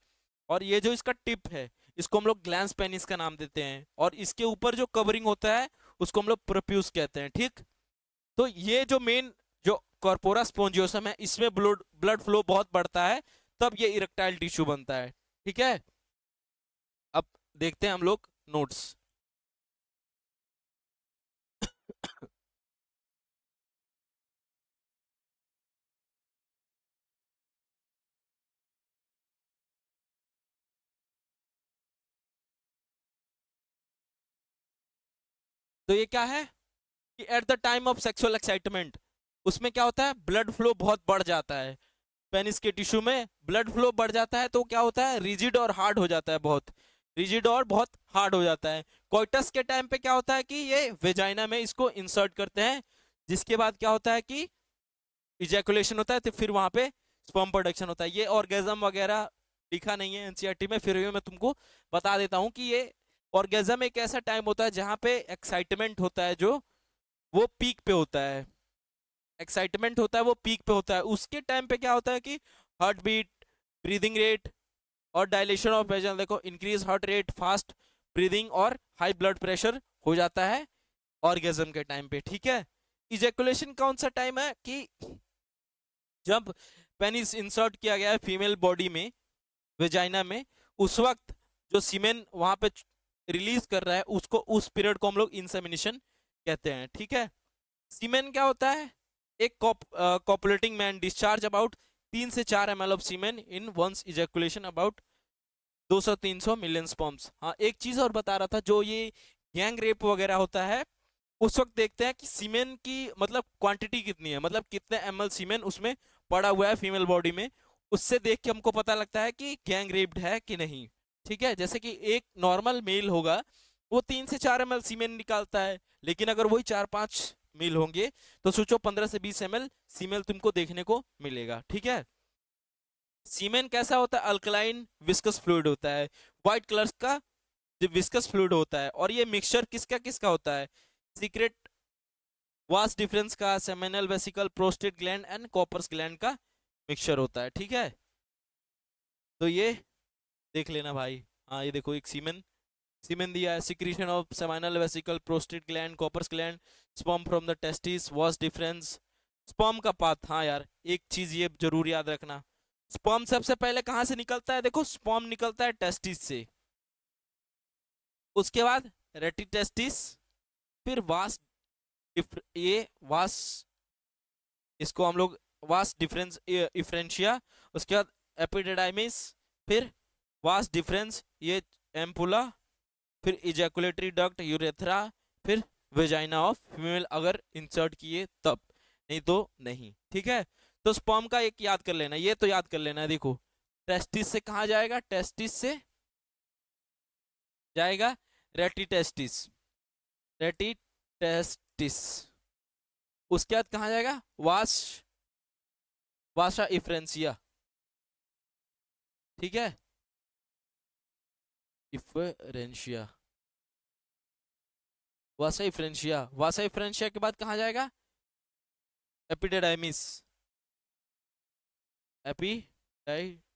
और ये जो इसका टिप है इसको हम लोग ग्लैंस पेनिस का नाम देते हैं। और इसके ऊपर जो कवरिंग होता है उसको हम लोग प्रोप्यूस कहते हैं, ठीक। तो ये जो मेन जो कॉर्पोरा स्पोंजियोसम है इसमें ब्लड ब्लड फ्लो बहुत बढ़ता है, तब ये इरेक्टाइल टिश्यू बनता है, ठीक है। अब देखते हैं हम लोग नोट्स। तो ये क्या है कि at the time of sexual excitement उसमें क्या होता है? ब्लड फ्लो बहुत बढ़ जाता है। पेनिस के टिश्यू में ब्लड फ्लो बढ़ जाता है तो क्या होता है? रिजिड और हार्ड हो जाता है, बहुत रिजिड और बहुत हार्ड हो जाता है। कोइटस के टाइम पे क्या होता है कि ये वेजाइना में इसको इंसर्ट करते हैं, जिसके बाद क्या होता है कि इजैकुलेशन होता है, तो फिर वहां पे स्पर्म प्रोडक्शन होता है। ये ऑर्गेजम वगैरह लिखा नहीं है एनसीईआरटी में, फिर भी मैं तुमको बता देता हूँ कि ये ऑर्गेजम एक ऐसा टाइम होता है जहाँ पे एक्साइटमेंट होता है जो वो पीक पे होता है। एक्साइटमेंट होता है वो पीक पे होता है। उसके टाइम पे क्या होता है कि हार्ट बीट, ब्रीदिंग रेट और डायलेशन ऑफ वेजल, देखो increase heart rate, fast breathing और हाई ब्लड प्रेशर हो जाता है ऑर्गेजम के टाइम पे, ठीक है। इजैकुलेशन कौन सा टाइम है कि जब पेनिस इंसर्ट किया गया है फीमेल बॉडी में, वेजाइना में, उस वक्त जो सीमेन वहां पे रिलीज कर रहा है उसको, उस पीरियड को हम लोग इंसेमिनेशन कहते हैं, ठीक है। सीमेन क्या होता है? एक कॉपुलेटिंग मैन डिस्चार्ज अबाउट 3 से 4 ml of semen in once ejaculation about 200-300 million sperms. हाँ एक चीज और बता रहा था, जो ये गैंग रेप वगैरह होता है उस वक्त देखते हैं कि सीमेन की मतलब क्वांटिटी कितनी है, मतलब कितने ml सीमेन उसमें पड़ा हुआ है फीमेल बॉडी में। उससे देख के हमको पता लगता है कि गैंग रेप्ड है कि नहीं, ठीक है। जैसे कि एक नॉर्मल मेल होगा वो 3 से 4 ml सीमेन निकालता है, लेकिन अगर वही 4-5 मेल होंगे तो सोचो 15 से 20 ml सीमेन तुमको देखने को मिलेगा, ठीक है। सीमेन कैसा होता है? अल्कलाइन विस्कस फ्लूइड होता है, व्हाइट कलर का जो विस्कस फ्लूइड होता है। और ये मिक्सचर किसका किसका होता है? सीक्रेट वास डिफरेंस का, seminal vesicle, prostate gland and Cowper's gland का मिक्सचर होता है, ठीक है। तो ये देख लेना भाई। हाँ ये देखो एक सीमेन, सीमेन दिया है, secretion of seminal vesicle, prostate gland, Cowper's gland, sperm from the testis, vas deferens, sperm का पाथ। हाँ यार एक चीज ये जरूर याद रखना, स्पर्म सबसे पहले कहाँ से निकलता है, देखो स्पर्म निकलता है टेस्टिस से, उसके बाद रेटिटेस्टिस, फिर वास ये वास, इसको हम लोग वास डिफरेंस इफ्रेंशिया, उसके बाद एपिडिडाइमिस, फिर वास डिफरेंस ये एम्पुला, फिर इजैकुलेटरी डक्ट यूरेथ्रा, फिर वेजाइना ऑफ फीमेल अगर इंसर्ट किए तब, नहीं तो नहीं। ठीक है, तो स्पर्म का एक याद कर लेना, ये तो याद कर लेना है, देखो टेस्टिस से कहाँ जाएगा, टेस्टिस से जाएगा रेटिटेस्टिस, रेटिटेस्टिस, उसके बाद कहाँ जाएगा वास, वासा इफ्रेंसिया। ठीक है, इफ्रेंशिया, वासा इफ्रेंशिया, वासा इफ्रेंशिया के बाद कहाँ जाएगा एपिडेडाइमिस, एपिडेडाइमिस,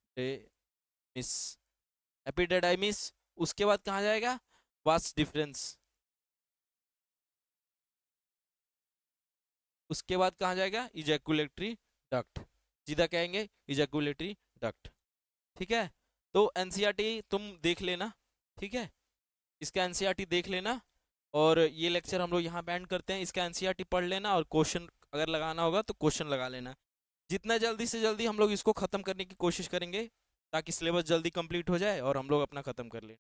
एपिडेडाइमिस, उसके बाद कहाँ जाएगा वास डिफरेंस, उसके बाद कहाँ जाएगा इजैकुलेटरी डक्ट, सीधा कहेंगे इजैकुलेटरी डक्ट। ठीक है, तो एनसीईआरटी तुम देख लेना, ठीक है, इसका एनसीईआरटी देख लेना, और ये लेक्चर हम लोग यहाँ पे एंड करते हैं, इसका एनसीईआरटी पढ़ लेना, और क्वेश्चन अगर लगाना होगा तो क्वेश्चन लगा लेना। जितना जल्दी से जल्दी हम लोग इसको ख़त्म करने की कोशिश करेंगे ताकि सिलेबस जल्दी कंप्लीट हो जाए और हम लोग अपना ख़त्म कर लें।